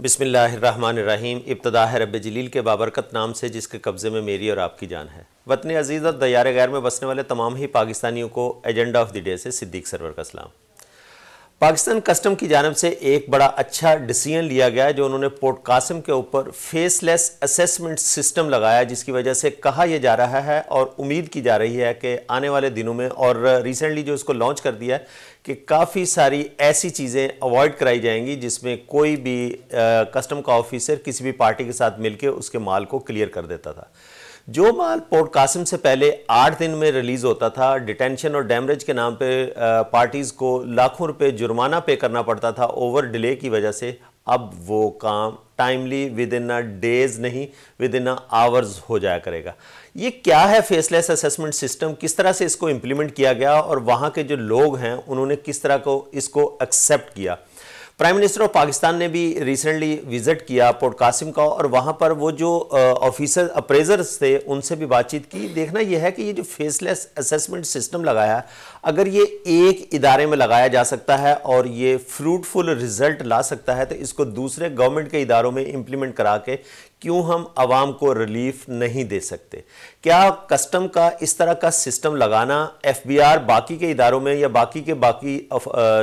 बिस्मिल्लाहिर्रहमानिर्रहीम। इब्तिदा है रब्बे जलील के बाबरकत नाम से जिसके कब्ज़े में मेरी और आपकी जान है। वतन अजीज़ और दयार गैर में बसने वाले तमाम ही पाकिस्तानियों को एजेंडा ऑफ द डे से सिद्दीक सरवर का सलाम। पाकिस्तान कस्टम की जानिब से एक बड़ा अच्छा डिसीजन लिया गया है जो उन्होंने पोर्ट कासिम के ऊपर फेसलेस असेसमेंट सिस्टम लगाया, जिसकी वजह से कहा यह जा रहा है और उम्मीद की जा रही है कि आने वाले दिनों में और रिसेंटली जो इसको लॉन्च कर दिया है कि काफ़ी सारी ऐसी चीज़ें अवॉइड कराई जाएंगी जिसमें कोई भी कस्टम का ऑफिसर किसी भी पार्टी के साथ मिलकर उसके माल को क्लियर कर देता था। जो माल पोर्ट कासिम से पहले 8 दिन में रिलीज़ होता था, डिटेंशन और डैमरेज के नाम पे पार्टीज़ को लाखों रुपए जुर्माना पे करना पड़ता था ओवर डिले की वजह से, अब वो काम टाइमली विद इन डेज नहीं विद इन आवर्स हो जाया करेगा। ये क्या है फेसलेस असेसमेंट सिस्टम, किस तरह से इसको इम्प्लीमेंट किया गया और वहाँ के जो लोग हैं उन्होंने किस तरह को इसको एक्सेप्ट किया। प्राइम मिनिस्टर ऑफ पाकिस्तान ने भी रिसेंटली विजिट किया पोर्ट कासिम का और वहाँ पर वो जो ऑफिसर अप्रेजर्स थे उनसे भी बातचीत की। देखना यह है कि ये जो फेसलेस असेसमेंट सिस्टम लगाया है, अगर ये एक इदारे में लगाया जा सकता है और ये फ्रूटफुल रिजल्ट ला सकता है तो इसको दूसरे गवर्नमेंट के इदारों में इम्प्लीमेंट करा के क्यों हम आवाम को रिलीफ नहीं दे सकते। क्या कस्टम का इस तरह का सिस्टम लगाना एफबीआर बाकी के इदारों में या बाकी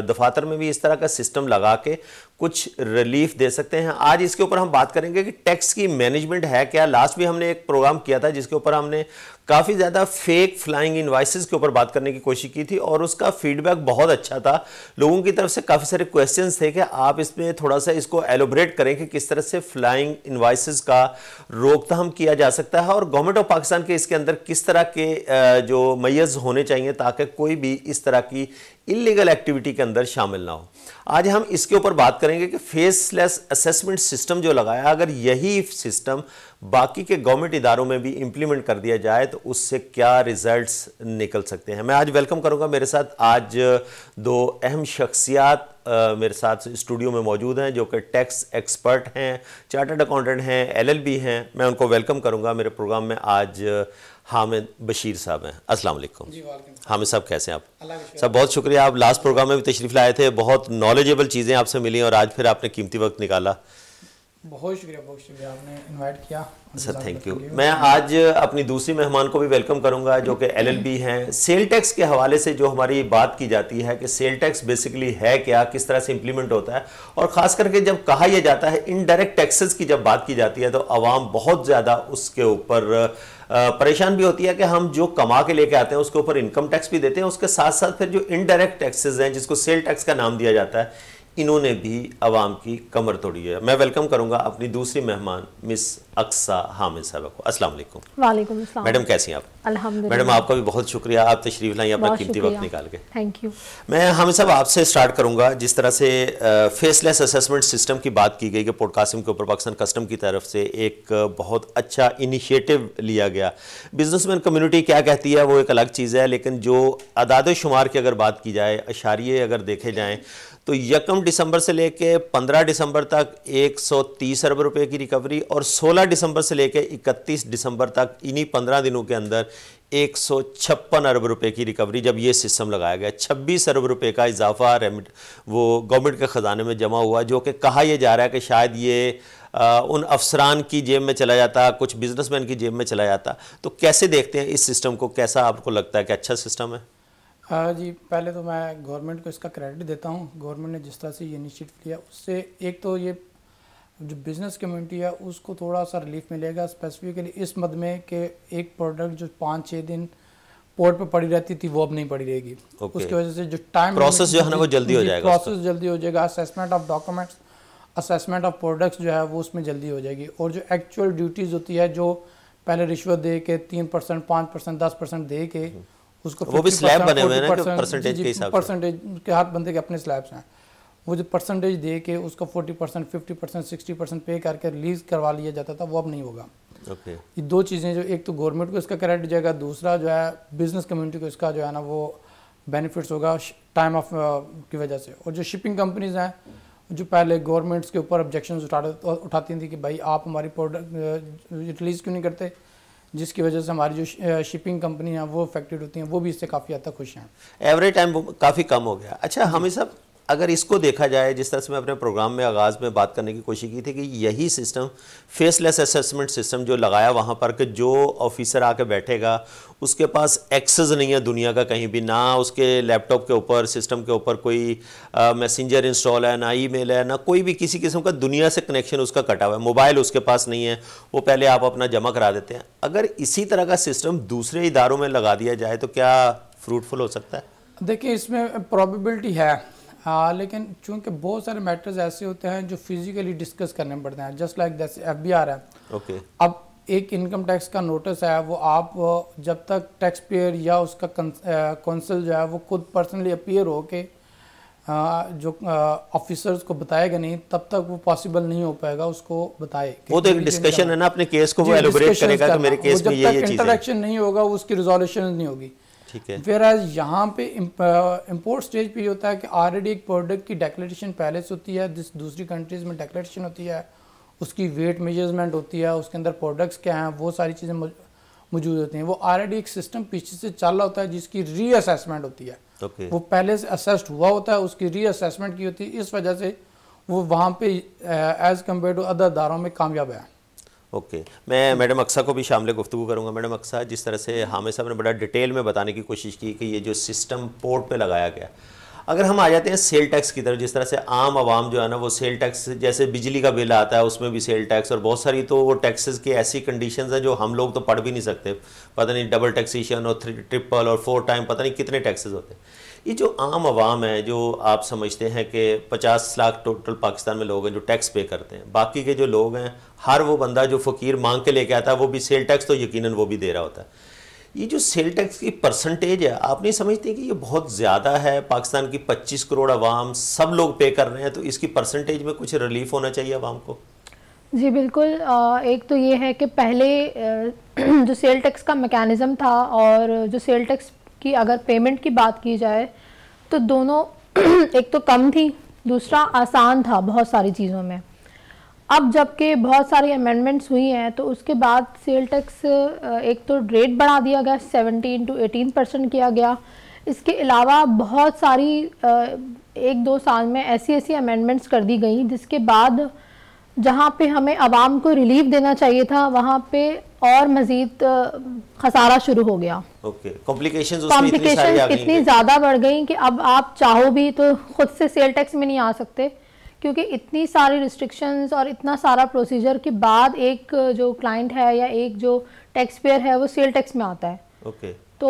दफातर में भी इस तरह का सिस्टम लगा के कुछ रिलीफ दे सकते हैं। आज इसके ऊपर हम बात करेंगे कि टैक्स की मैनेजमेंट है क्या। लास्ट भी हमने एक प्रोग्राम किया था जिसके ऊपर हमने काफ़ी ज़्यादा फेक फ्लाइंग इनवाइसेस के ऊपर बात करने की कोशिश की थी और उसका फीडबैक बहुत अच्छा था। लोगों की तरफ से काफ़ी सारे क्वेश्चंस थे कि आप इसमें थोड़ा सा इसको एलोबरेट करें कि किस तरह से फ्लाइंग इनवाइसेस का रोकथाम किया जा सकता है और गवर्नमेंट ऑफ पाकिस्तान के इसके अंदर किस तरह के जो मैय्यज़ होने चाहिए ताकि कोई भी इस तरह की इलीगल एक्टिविटी के अंदर शामिल ना हो। आज हम इसके ऊपर बात करेंगे कि फेसलेस असेसमेंट सिस्टम जो लगाया, अगर यही सिस्टम बाकी के गवर्नमेंट इदारों में भी इंप्लीमेंट कर दिया जाए तो उससे क्या रिजल्ट्स निकल सकते हैं। मैं आज वेलकम करूंगा, मेरे साथ आज दो अहम शख्सियात मेरे साथ स्टूडियो में मौजूद हैं जो कि टैक्स एक्सपर्ट हैं, चार्टर्ड अकाउंटेंट हैं, LLB हैं। मैं उनको वेलकम करूंगा मेरे प्रोग्राम में। आज हामिद बशीर साहब हैं। अस्सलाम वालेकुम। हामिद साहब कैसे हैं आप? साहब बहुत शुक्रिया, आप लास्ट प्रोग्राम में भी तशरीफ़ लाए थे, बहुत नॉलेजेबल चीज़ें आपसे मिली और आज फिर आपने कीमती वक्त निकाला। बहुत शुक्रिया आपने इनवाइट किया सर, थैंक यू। मैं आज अपनी दूसरी मेहमान को भी वेलकम करूंगा जो कि LLB हैं। सेल टैक्स के हवाले से जो हमारी बात की जाती है कि सेल टैक्स बेसिकली है क्या, किस तरह से इंप्लीमेंट होता है और ख़ास करके जब कहा यह जाता है इनडायरेक्ट टैक्सेस की जब बात की जाती है तो आवाम बहुत ज़्यादा उसके ऊपर परेशान भी होती है कि हम जो कमा के लेके आते हैं उसके ऊपर इनकम टैक्स भी देते हैं, उसके साथ साथ फिर जो इनडायरेक्ट टैक्सेस हैं जिसको सेल टैक्स का नाम दिया जाता है, इन्होंने भी आवाम की कमर तोड़ी है। मैं वेलकम करूंगा अपनी दूसरी मेहमान मिस अक्सा हामिद साहब को। अस्सलाम वालेकुम। वालेकुम अस्सलाम। मैडम कैसी हैं आप? अल्हम्दुलिल्लाह। मैडम आपका भी बहुत शुक्रिया, आप तशरीफ लाई अपना कीमती वक्त निकाल के। Thank you. मैं हामिद साहब आपसे स्टार्ट करूंगा। जिस तरह से फेसलेस असेसमेंट सिस्टम की बात की गई कि पोर्ट कासिम के ऊपर पाकिस्तान कस्टम की तरफ से एक बहुत अच्छा इनिशिएटिव लिया गया। बिजनेसमैन कम्युनिटी क्या कहती है वो एक अलग चीज़ है, लेकिन जो अदाद शुमार की अगर बात की जाए, अशारिये अगर देखे जाएँ तो 1 दिसंबर से लेके 15 दिसंबर तक 130 अरब रुपए की रिकवरी और 16 दिसंबर से लेके 31 दिसंबर तक इन्हीं 15 दिनों के अंदर 156 अरब रुपए की रिकवरी जब ये सिस्टम लगाया गया। 26 अरब रुपए का इजाफा वो गवर्नमेंट के ख़जाने में जमा हुआ, जो कि कहा यह जा रहा है कि शायद ये उन अफसरान की जेब में चला जाता, कुछ बिजनेसमैन की जेब में चला जाता। तो कैसे देखते हैं इस सिस्टम को, कैसा आपको लगता है कि अच्छा सिस्टम है? जी, पहले तो मैं गवर्नमेंट को इसका क्रेडिट देता हूँ। गवर्नमेंट ने जिस तरह से ये इनिशिएटिव लिया उससे एक तो ये जो बिज़नेस कम्युनिटी है उसको थोड़ा सा रिलीफ मिलेगा, स्पेसिफिकली इस मद में कि एक प्रोडक्ट जो 5-6 दिन पोर्ट पे पड़ी रहती थी वो अब नहीं पड़ी रहेगी। उसकी वजह से जो टाइम प्रोसेस जो है ना वो जल्दी हो जाएगा, प्रोसेस जल्दी हो जाएगा। Assessment of documents, assessment of products जो है वो उसमें जल्दी हो जाएगी। और जो एक्चुअल ड्यूटीज़ होती है जो पहले रिश्वत दे के 3%, 5%, 10% दे के उसको वो भी स्लैब बने हुए हैं ना, परसेंटेज के हिसाब से, परसेंटेज के हर बंदे के अपने स्लैब्स हैं, वो जो परसेंटेज दे के उसका 40%, 50%, 60% पे करके रिलीज़ करवा लिया जाता था, वो अब नहीं होगा। ये दो चीज़ें जो एक तो गवर्नमेंट को इसका क्रेडिट जाएगा, दूसरा जो है बिजनेस कम्युनिटी को इसका जो है ना वो बेनिफिट्स होगा टाइम ऑफ की वजह से। और जो शिपिंग कंपनीज हैं जो पहले गवर्नमेंट्स के ऊपर ऑब्जेक्शन उठाती थी कि भाई आप हमारी प्रोडक्ट रिलीज़ क्यों नहीं करते, जिसकी वजह से हमारी जो शिपिंग कंपनी है वो अफेक्टेड होती हैं, वो भी इससे काफ़ी हद तक खुश हैं। एवरेज टाइम काफ़ी कम हो गया। अच्छा, हमें सब अगर इसको देखा जाए, जिस तरह से मैं अपने प्रोग्राम में आगाज़ में बात करने की कोशिश की थी कि यही सिस्टम फेसलेस असेसमेंट सिस्टम जो लगाया वहाँ पर, कि जो ऑफिसर आके बैठेगा उसके पास एक्सेस नहीं है दुनिया का कहीं भी, ना उसके लैपटॉप के ऊपर सिस्टम के ऊपर कोई मैसेंजर इंस्टॉल है, ना ईमेल है, ना कोई भी किसी किस्म का दुनिया से कनेक्शन उसका कटा हुआ है, मोबाइल उसके पास नहीं है, वो पहले आप अपना जमा करा देते हैं। अगर इसी तरह का सिस्टम दूसरे इदारों में लगा दिया जाए तो क्या फ्रूटफुल हो सकता है? देखिए, इसमें प्रॉबिलिटी है, लेकिन चूंकि बहुत सारे मैटर्स ऐसे होते हैं जो फिजिकली डिस्कस करने पड़ते हैं, जस्ट लाइक जैसे FBR है। ओके। अब एक इनकम टैक्स का नोटिस है, वो आप जब तक टैक्स पेयर या उसका कौंसल जो है वो खुद पर्सनली अपीयर हो के जो ऑफिसर्स को बताएगा नहीं, तब तक वो पॉसिबल नहीं हो पाएगा उसको बताए। वो तो एक डिस्कशन है ना, अपने केस को वो एलोबरेट करेगा कि मेरे केस में ये चीज़ है। इंटरेक्शन नहीं होगा, उसकी रिजोल्यूशन नहीं होगी। ठीक है। फिर यहाँ पे इंपोर्ट स्टेज पे ये होता है कि ऑलरेडी एक प्रोडक्ट की डिक्लेरेशन पहले से होती है, दूसरी कंट्रीज में डिक्लेरेशन होती है, उसकी वेट मेजरमेंट होती है, उसके अंदर प्रोडक्ट्स क्या हैं, वो सारी चीज़ें मौजूद होती हैं। वो ऑलरेडी एक सिस्टम पीछे से चल रहा होता है जिसकी रीअसेसमेंट होती है। वो पहले से असेस्ड हुआ होता है, उसकी रीअसेसमेंट की होती है, इस वजह से वो वहाँ पे एज़ कम्पेयर टू अदर अदारों में कामयाब है। ओके। मैं मैडम अक्सा को भी शामिल गुफ्तगू करूँगा। मैडम अक्सा, जिस तरह से हामिद साहब ने बड़ा डिटेल में बताने की कोशिश की कि ये जो सिस्टम पोर्ट पे लगाया गया, अगर हम आ जाते हैं सेल टैक्स की तरफ, जिस तरह से आम आवाम जो है ना वो सेल टैक्स, जैसे बिजली का बिल आता है उसमें भी सेल टैक्स, और बहुत सारी तो वो टैक्सेस की ऐसी कंडीशंस हैं जो हम लोग तो पढ़ भी नहीं सकते, पता नहीं डबल टैक्सेशन और ट्रिपल और 4 टाइम पता नहीं कितने टैक्सेस होते हैं। ये जो आम आवाम है, जो आप समझते हैं कि 50 लाख टोटल पाकिस्तान में लोग हैं जो टैक्स पे करते हैं, बाकी के जो लोग हैं, हर वो बंदा जो फ़कीर मांग के लेके आता है वो भी सेल टैक्स तो यकीनन वो भी दे रहा होता है। ये जो सेल टैक्स की परसेंटेज है, आप नहीं समझते कि ये बहुत ज़्यादा है? पाकिस्तान की 25 करोड़ आवाम सब लोग पे कर रहे हैं, तो इसकी परसेंटेज में कुछ रिलीफ होना चाहिए आवाम को। जी बिल्कुल। एक तो ये है कि पहले जो सेल टैक्स का मैकेनिज़्म था और जो सेल टैक्स की अगर पेमेंट की बात की जाए तो दोनों एक तो कम थी, दूसरा आसान था बहुत सारी चीज़ों में। अब जबकि बहुत सारी अमेंडमेंट्स हुई हैं तो उसके बाद सेल टैक्स एक तो रेट बढ़ा दिया गया, 17 to 18% किया गया। इसके अलावा बहुत सारी 1-2 साल में ऐसी अमेंडमेंट्स कर दी गई जिसके बाद जहाँ पे हमें आवाम को रिलीफ देना चाहिए था वहाँ पे और मज़ीद खसारा शुरू हो गया। कॉम्प्लिकेशंस इतनी ज़्यादा बढ़ गई कि अब आप चाहो भी तो खुद से सेल टैक्स में नहीं आ सकते, क्योंकि इतनी सारी रिस्ट्रिक्शंस और इतना सारा प्रोसीजर के बाद एक जो क्लाइंट है या एक जो टैक्स पेयर है वो सेल टैक्स में आता है। तो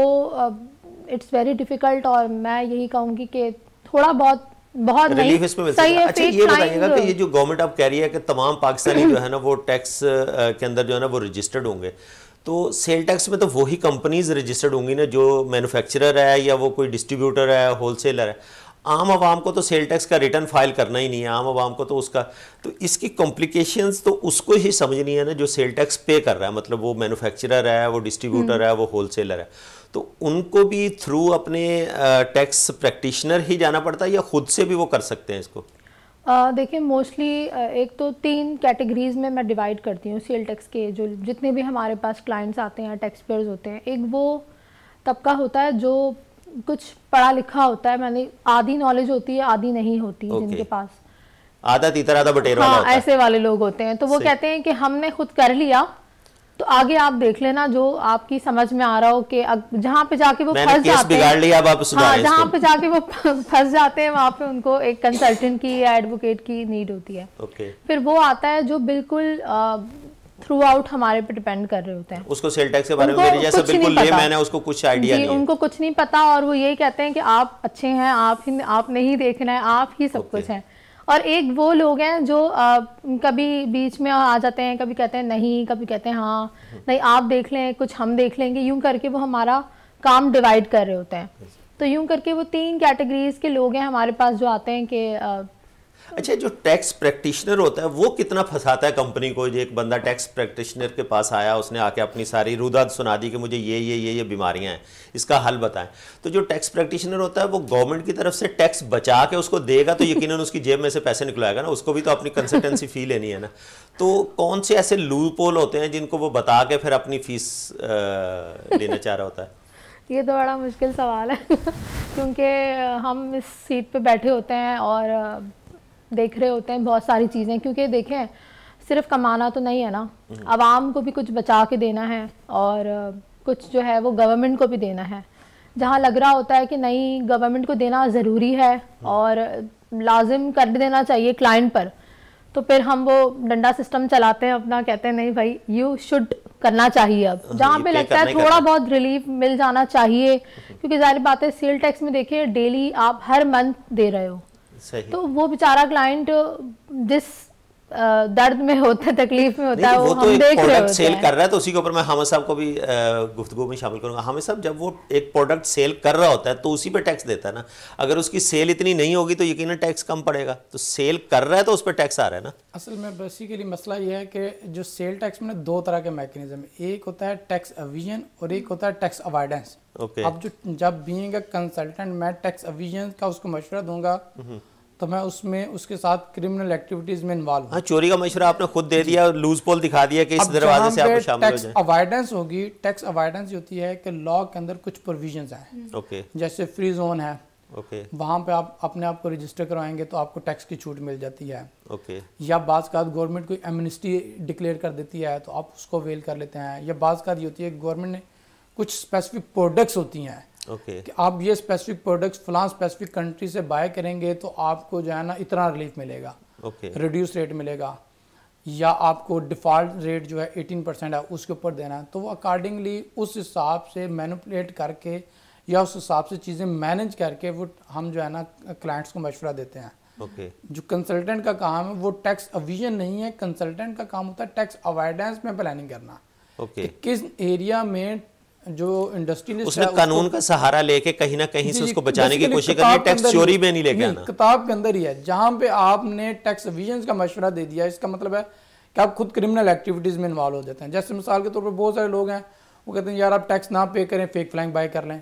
इट्स वेरी डिफ़िकल्ट, और मैं यही कहूँगी कि थोड़ा बहुत रिलीफ इसमें मिल सकता है। अच्छा, ये बताइएगा कि ये जो गवर्नमेंट अब कह रही है कि तमाम पाकिस्तानी जो है ना वो टैक्स के अंदर जो है ना वो रजिस्टर्ड होंगे, तो सेल टैक्स में तो वही कंपनीज रजिस्टर्ड होंगी ना जो मैन्युफैक्चरर है या वो कोई डिस्ट्रीब्यूटर है, होलसेलर है। आम आवाम को तो सेल टैक्स का रिटर्न फाइल करना ही नहीं है, आम आवाम को तो उसका, तो इसकी कॉम्प्लिकेशंस तो उसको ही समझनी है ना जो सेल टैक्स पे कर रहा है, मतलब वो मैन्युफैक्चरर है, वो डिस्ट्रीब्यूटर है, वो होलसेलर है, तो उनको भी थ्रू अपने टैक्स प्रैक्टिशनर ही जाना पड़ता है या खुद से भी वो कर सकते हैं इसको? देखिए, मोस्टली एक तो 3 कैटेगरीज में मैं डिवाइड करती हूँ सेल टैक्स के जो जितने भी हमारे पास क्लाइंट्स आते हैं, टैक्स पेयर्स होते हैं। एक वो तबका होता है जो कुछ पढ़ा लिखा होता है, मैंने आधी नॉलेज होती है आधी नहीं होती, जिनके पास आधा तीतर आधा बटेर वाला होता है। ऐसे वाले लोग होते हैं, तो वो कहते हैं कि हमने खुद कर लिया तो आगे आप देख लेना जो आपकी समझ में आ रहा हो कि जहाँ पे जाके वो फंस जाते हैं, जहाँ पे जाके वो फंस जाते हैं वहाँ पे उनको एक कंसल्टेंट की या एडवोकेट की नीड होती है। फिर वो आता है जो बिल्कुल थ्रू आउट हमारे पे डिपेंड कर रहे होते हैं, उसको सेल टैक्स के बारे में मेरे जैसा बिल्कुल लेमैन है, उसको कुछ आइडिया नहीं है, उनको कुछ नहीं पता, और वो यही कहते हैं कि आप अच्छे हैं, आपने ही देखना है, आप ही सब कुछ हैं। और एक वो लोग हैं जो कभी बीच में आ जाते हैं, कभी कहते हैं नहीं, कभी कहते हैं हाँ नहीं आप देख लें, कुछ हम देख लेंगे, यूं करके वो हमारा काम डिवाइड कर रहे होते हैं। तो यूं करके वो 3 कैटेगरीज के लोग हैं हमारे पास जो आते हैं कि अच्छा, जो टैक्स प्रैक्टिशनर होता है वो कितना फंसाता है कंपनी को? जो एक बंदा टैक्स प्रैक्टिशनर के पास आया, उसने आके अपनी सारी रुदाद सुना दी कि मुझे ये बीमारियां हैं, इसका हल बताएं। तो जो टैक्स प्रैक्टिशनर होता है वो गवर्नमेंट की तरफ से टैक्स बचा के उसको देगा तो यकीनन उसकी जेब में से पैसे निकलाएगा ना, उसको भी तो अपनी कंसल्टेंसी फी लेनी है ना। तो कौन से ऐसे लूप होल होते हैं जिनको वो बता के फिर अपनी फीस लेना चाह रहा होता है? ये तो बड़ा मुश्किल सवाल है क्योंकि हम इस सीट पे बैठे होते हैं और देख रहे होते हैं बहुत सारी चीज़ें, क्योंकि देखें सिर्फ कमाना तो नहीं है ना, आवाम को भी कुछ बचा के देना है और कुछ जो है वो गवर्नमेंट को भी देना है। जहाँ लग रहा होता है कि नहीं गवर्नमेंट को देना ज़रूरी है और लाजिम कर देना चाहिए क्लाइंट पर, तो फिर हम वो डंडा सिस्टम चलाते हैं अपना, कहते हैं नहीं भाई यू शुड करना चाहिए। अब जहाँ पे लगता है थोड़ा बहुत रिलीफ मिल जाना चाहिए, क्योंकि जाहिर बात है सेल टैक्स में देखिए डेली आप हर मंथ दे रहे हो, तो वो बेचारा क्लाइंट जिस दर्द में होता है, तकलीफ में होता है, वो तो हम देख रहे होते हैं। सेल कर रहा है तो उसी के ऊपर मैं हामिद साहब को भी गुफ्तगू में शामिल करूंगा। हामिद साहब, जब वो एक प्रोडक्ट सेल कर रहा होता है तो उसी पे टैक्स देता है ना। अगर उसकी सेल इतनी नहीं होगी तो यकीनन टैक्स कम पड़ेगा, तो सेल कर रहा है तो उस पर टैक्स आ रहा है ना। असल में बेसिकली मसला ये है कि जो सेल टैक्स में दो तरह के मैकेनिज्म, एक होता है टैक्स एविजन और एक होता है टैक्स अवॉइडेंस। अब जब बीइंग अ कंसल्टेंट मैं टैक्स एविजन का उसको मशवरा दूंगा तो मैं उसमें उसके साथ क्रिमिनल एक्टिविटीज में इन्वॉल्व हूं। चोरी का मशवरा आपने खुद दे दिया और लूज पोल दिखा दिया कि इस दरवाजे से आप शामिल हो जाएं। टैक्स अवॉइडेंस होगी। टैक्स अवॉइडेंस होती है कि लॉ के अंदर कुछ प्रोविजंस हैं, ओके, जैसे फ्री जोन है, ओके, वहाँ पे आप अपने आप को रजिस्टर करवाएंगे तो आपको टैक्स की छूट मिल जाती है, ओके, या बाज़ का गवर्नमेंट कोई एमनेस्टी डिक्लेयर कर देती है तो आप उसको अवेल कर लेते हैं, या बाज़ का ये होती है गवर्नमेंट ने कुछ स्पेसिफिक प्रोडक्ट्स होती हैं कि आप ये स्पेसिफिक प्रोडक्ट्स फलां स्पेसिफिक कंट्री से बाय करेंगे तो आपको जो है ना इतना रिलीफ मिलेगा, रिड्यूस रेट मिलेगा, या आपको डिफ़ॉल्ट रेट जो है 18% है उसके ऊपर देना है। तो वो अकॉर्डिंगली उस हिसाब से मैनिपुलेट करके या उस हिसाब से चीज़ें मैनेज करके वो हम जो है ना क्लाइंट्स को मशवरा देते हैं। जो कंसल्टेंट का काम है वो टैक्स एविजन नहीं है, कंसल्टेंट का काम होता है टैक्स अवॉइडेंस में प्लानिंग करना, कि किस एरिया में जो इंडस्ट्रियलिस्ट उसने कानून का सहारा लेके कहीं ना कहीं से उसको बचाने की कोशिश करनी है, टैक्स चोरी में नहीं लेके आना। किताब के अंदर ही है जहां पे आपने टैक्स एविजन का मशवरा दे दिया, इसका मतलब है कि आप खुद क्रिमिनल एक्टिविटीज में इन्वॉल्व हो जाते हैं। जैसे मिसाल के तौर पर बहुत सारे लोग हैं वो कहते हैं यार आप टैक्स ना पे करें, फेक फ्लाइंग बाय कर लें।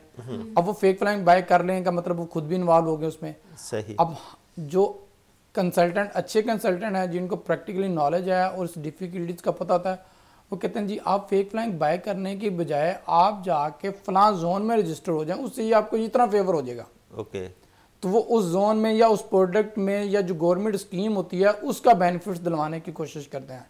अब वो फेक फ्लाइंग बाय कर लें का मतलब वो खुद भी इन्वॉल्व हो गए उसमें। सही। अब जो कंसल्टेंट अच्छे कंसल्टेंट हैं जिनको प्रैक्टिकली नॉलेज है और उस डिफिकल्टीज का पता होता है, वो कहते हैं जी आप फेक फ्लाइंग बाय करने की बजाय आप जाके फलां जोन में रजिस्टर हो जाएं, उससे ही आपको इतना फेवर हो जाएगा। ओके। तो वो उस जोन में या उस प्रोडक्ट में या जो गवर्नमेंट स्कीम होती है उसका बेनिफिट्स दिलवाने की कोशिश करते हैं।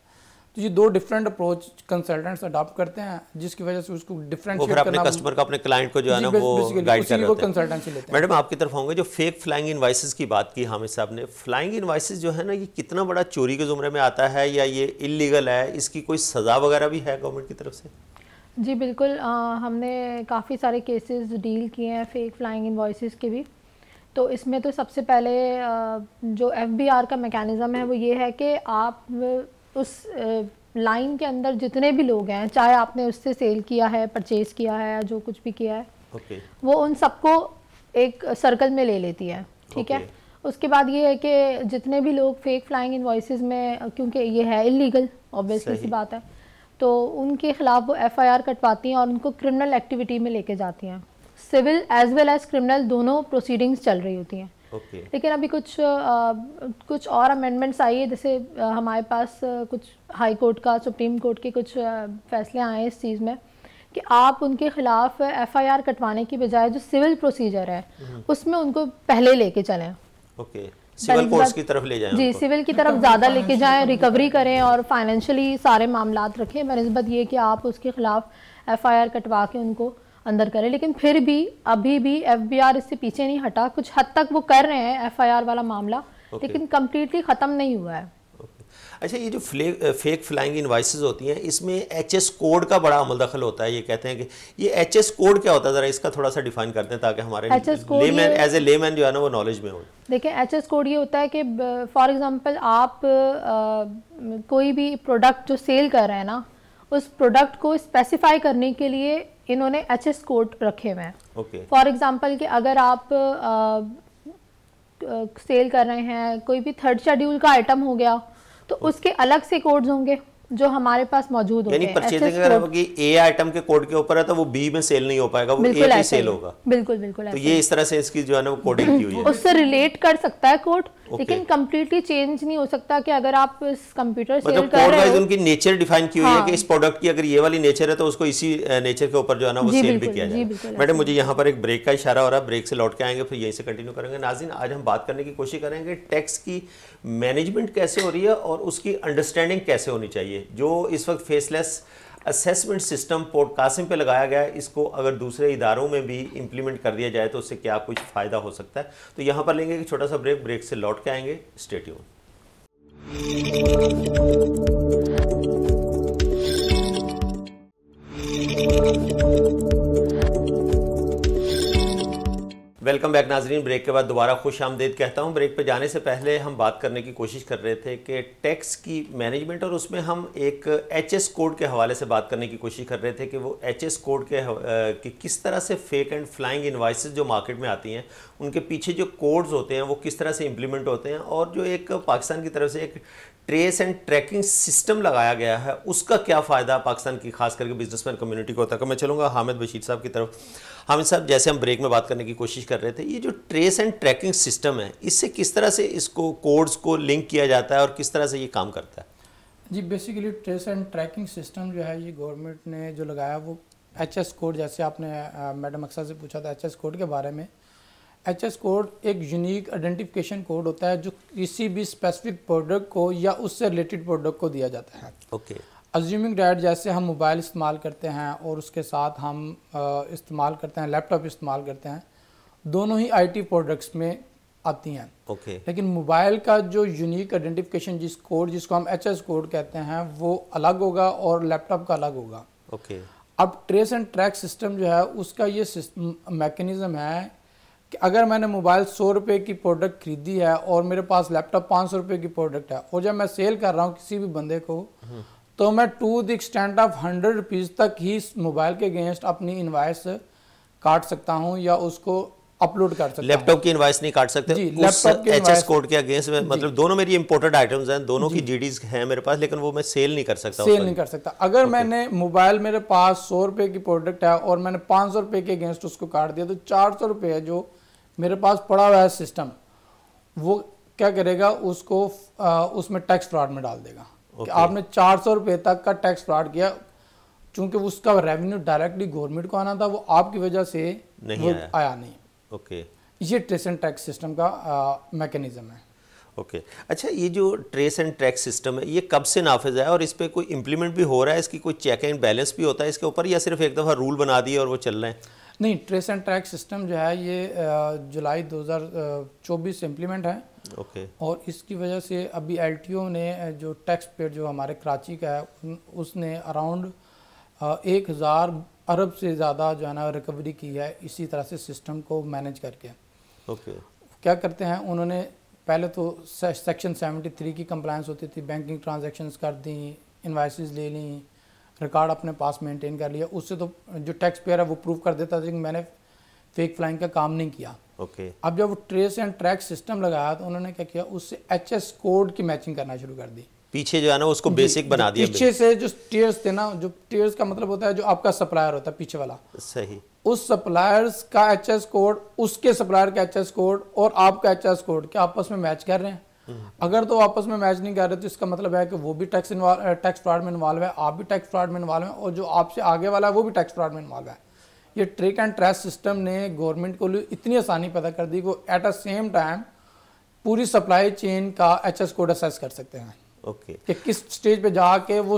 तो ये दो डिफरेंट अप्रोच कंसल्टेंट्स अडॉप्ट करते हैं जिसकी वजह से उसको डिफरेंशिएट करना, अपने कस्टमर का, अपने क्लाइंट को जो है ना वो गाइड कर रहे हैं। मैडम आपकी तरफ होंगे, जो फेक फ्लाइंग इनवॉइसेस की बात की हामिद साहब ने, फ्लाइंग इनवॉइसेस जो है ना ये कितना बड़ा चोरी के जुमरे में आता है या ये इलीगल है? इसकी कोई सज़ा वगैरह भी है गवर्नमेंट की तरफ से? जी बिल्कुल, हमने काफ़ी सारे केसेस डील किए हैं फेक फ्लाइंग इनवॉइसेस के भी। तो इसमें तो सबसे पहले जो FBR का मैकेनिज़्म है वो ये है कि आप उस लाइन के अंदर जितने भी लोग हैं, चाहे आपने उससे सेल किया है, परचेज़ किया है, जो कुछ भी किया है, वो उन सबको एक सर्कल में ले लेती है, ठीक है। उसके बाद ये है कि जितने भी लोग फेक फ्लाइंग इनवॉइसेस में, क्योंकि ये है इलीगल ऑब्वियसली सी बात है, तो उनके खिलाफ वो FIR कटवाती हैं और उनको क्रिमिनल एक्टिविटी में लेके जाती हैं। Civil as well as criminal दोनों प्रोसीडिंग्स चल रही होती हैं। लेकिन अभी कुछ और अमेंडमेंट्स आई है, जैसे हमारे पास कुछ हाई कोर्ट का, सुप्रीम कोर्ट के कुछ फैसले आए हैं इस चीज़ में कि आप उनके खिलाफ FIR कटवाने की बजाय जो सिविल प्रोसीजर है उसमें उनको पहले लेके चलें। सिविल कोर्ट्स की तरफ ले जाएं। जी, सिविल की तरफ ज़्यादा लेके जाएं, रिकवरी करें और फाइनेंशियली सारे मामलात रखें बनिस्बत ये कि आप उसके खिलाफ FIR कटवा के उनको अंदर करें। लेकिन फिर भी अभी भी FBR इससे पीछे नहीं हटा, कुछ हद तक वो कर रहे हैं FIR वाला मामला, लेकिन कम्प्लीटली ख़त्म नहीं हुआ है। अच्छा, ये जो फेक फ्लाइंग इनवॉइसेस होती हैं इसमें HS कोड का बड़ा अमल दखल होता है। ये कहते हैं कि ये HS कोड क्या होता है, ज़रा इसका थोड़ा सा डिफाइन करते हैं ताकि हमारे लेमैन एज ए लेमैन जो है ना वो नॉलेज में हो। देखिए, HS कोड ये होता है कि फॉर एग्जांपल आप कोई भी प्रोडक्ट जो सेल कर रहे हैं ना, उस प्रोडक्ट को स्पेसिफाई करने के लिए इन्होंने HS कोड रखे हुए हैं। फॉर एग्जांपल कि अगर आप सेल कर रहे हैं, कोई भी थर्ड शेड्यूल का आइटम हो गया, तो उसके अलग से कोड्स होंगे जो हमारे पास मौजूद होंगे। यानी परचेजिंग अगर आपकी ए आइटम के कोड के ऊपर है तो वो बी में सेल नहीं हो पाएगा, वो ए पे सेल होगा। बिल्कुल बिल्कुल। तो ये इस तरह से इसकी जो है ना वो कोडिंग की हुई है। उससे रिलेट कर सकता है कोड, लेकिन कंप्लीटली चेंज नहीं हो सकता कि अगर आप इस कंप्यूटर सेल कर रहे हो, उनकी नेचर डिफाइन की हुई है कि इस प्रोडक्ट की अगर ये वाली नेचर है तो उसको इसी नेचर के ऊपर जो है ना वो सेल भी किया जाए। मैडम मुझे यहाँ पर एक ब्रेक का इशारा हो रहा है, ब्रेक से लौट के आएंगे फिर यहीं से कंटिन्यू करेंगे। नाज़रीन, आज हम बात करने की कोशिश करेंगे टैक्स की मैनेजमेंट कैसे हो रही है और उसकी अंडरस्टैंडिंग कैसे होनी चाहिए। जो इस वक्त faceless assessment system port Qasim पे लगाया गया है, इसको अगर दूसरे इदारों में भी इम्प्लीमेंट कर दिया जाए तो उससे क्या कुछ फ़ायदा हो सकता है। तो यहाँ पर लेंगे एक छोटा सा ब्रेक, ब्रेक से लौट के आएंगे। Stay tune. वेलकम बैक नाजरीन। ब्रेक के बाद दोबारा खुश आमदीद कहता हूं। ब्रेक पे जाने से पहले हम बात करने की कोशिश कर रहे थे कि टैक्स की मैनेजमेंट, और उसमें हम एक एचएस कोड के हवाले से बात करने की कोशिश कर रहे थे कि वो एचएस कोड के किस तरह से फेक एंड फ्लाइंग इनवाइसेस जो मार्केट में आती हैं उनके पीछे जो कोड्स होते हैं वो किस तरह से इम्प्लीमेंट होते हैं, और जो एक पाकिस्तान की तरफ से एक ट्रेस एंड ट्रैकिंग सिस्टम लगाया गया है उसका क्या फ़ायदा पाकिस्तान की खास करके बिजनेसमैन कम्युनिटी को होता है। मैं चलूँगा हामिद बशीर साहब की तरफ। हामिद साहब, जैसे हम ब्रेक में बात करने की कोशिश कर रहे थे, ये जो ट्रेस एंड ट्रैकिंग सिस्टम है इससे किस तरह से इसको कोड्स को लिंक किया जाता है और किस तरह से ये काम करता है? जी, basically trace and tracking system जो है ये गवर्नमेंट ने जो लगाया वो एचएस कोड, जैसे आपने मैडम अक्सर से पूछा था एचएस कोड के बारे में। एचएस कोड एक यूनिक आइडेंटिफिकेशन कोड होता है जो किसी भी स्पेसिफिक प्रोडक्ट को या उससे रिलेटेड प्रोडक्ट को दिया जाता है। ओके। अज्यूमिंग डैट जैसे हम मोबाइल इस्तेमाल करते हैं और उसके साथ हम इस्तेमाल करते हैं लैपटॉप इस्तेमाल करते हैं, दोनों ही आईटी प्रोडक्ट्स में आती हैं। ओके। लेकिन मोबाइल का जो यूनिक आइडेंटिफिकेशन जिसको हम एचएस कोड कहते हैं वो अलग होगा और लैपटॉप का अलग होगा। ओके। अब ट्रेस एंड ट्रैक सिस्टम जो है उसका ये मैकेनिज्म है कि अगर मैंने मोबाइल 100 रुपये की प्रोडक्ट खरीदी है और मेरे पास लैपटॉप 500 रुपये की प्रोडक्ट है, और जब मैं सेल कर रहा हूँ किसी भी बंदे को, तो मैं to the extent of 100 rupees तक ही मोबाइल के अगेंस्ट अपनी इनवाइस काट सकता हूँ या उसको अपलोड कर सकता हूँ। लैपटॉप की इनवाइस नहीं काट सकते जी, उस एचएस कोड के अगेंस्ट में, मतलब दोनों मेरी इंपोर्टेड आइटम्स हैं, दोनों की जीडीज हैं मेरे पास, लेकिन वो मैं सेल नहीं कर सकता। सेल नहीं कर सकता। अगर मैंने मोबाइल मेरे पास 100 रुपये की प्रोडक्ट है और मैंने 500 रुपये के अगेंस्ट उसको काट दिया, तो 400 रुपये है जो मेरे पास पड़ा हुआ है सिस्टम, वो क्या करेगा, उसको उसमें टैक्स फ्रॉड में डाल देगा कि आपने 400 रुपये तक का टैक्स फ्रॉड किया। चूंकि उसका रेवेन्यू डायरेक्टली गवर्नमेंट को आना था, वो आपकी वजह से नहीं आया नहीं। ओके। ये ट्रेस एंड ट्रैक सिस्टम का मैकेनिज्म है। ओके। अच्छा, ये जो ट्रेस एंड ट्रैक सिस्टम है ये कब से नाफिज है और इस पर कोई इम्प्लीमेंट भी हो रहा है, इसकी कोई चेक एंड बैलेंस भी होता है इसके ऊपर, या सिर्फ एक दफ़ा रूल बना दिए और वो चल रहे हैं? नहीं, ट्रेस एंड ट्रैक सिस्टम जो है ये जुलाई 2024 से इम्प्लीमेंट है। ओके। और इसकी वजह से अभी एलटीओ ने जो टैक्स पेड जो हमारे कराची का है उसने अराउंड 1000 अरब से ज़्यादा जो है ना रिकवरी की है इसी तरह से सिस्टम को मैनेज करके। ओके। क्या करते हैं उन्होंने, पहले तो सेक्शन 73 की कंप्लायंस होती थी, बैंकिंग ट्रांजैक्शंस कर दी, इनवाइसेस ले ली, रिकॉर्ड अपने पास मेंटेन कर लिया, उससे तो जो टैक्स पेयर है वो प्रूव कर देता था कि मैंने फेक फ्लाइंग का काम नहीं किया। ओके। अब जब वो ट्रेस एंड ट्रैक सिस्टम लगाया तो उन्होंने क्या किया, उससे एचएस कोड की मैचिंग करना शुरू कर दी। पीछे जो है ना उसको बेसिक बना दिया। पीछे से जो टीयर्स थे ना, जो टीयर्स का मतलब होता है जो आपका सप्लायर होता है पीछे वाला, सही, उस सप्लायर्स का एचएस कोड, उसके सप्लायर का एचएस कोड और आपका एचएस कोड क्या आपस में मैच कर रहे हैं? अगर तो आपस में मैच नहीं कर रहे तो इसका मतलब है कि वो भी टैक्स फ्रॉड में इन्वॉल्व है, आप भी टैक्स फ्रॉड में इन्वॉल्व है, और जो आपसे आगे वाला है वो भी टैक्स फ्रॉड में इन्वॉल्व है। ये ट्रैक एंड ट्रेस सिस्टम ने गवर्नमेंट को इतनी आसानी पैदा कर दी कि एट अ सेम टाइम पूरी सप्लाई चेन का एचएस कोड असेस कर सकते हैं। ओके। कि किस स्टेज पे जाके वो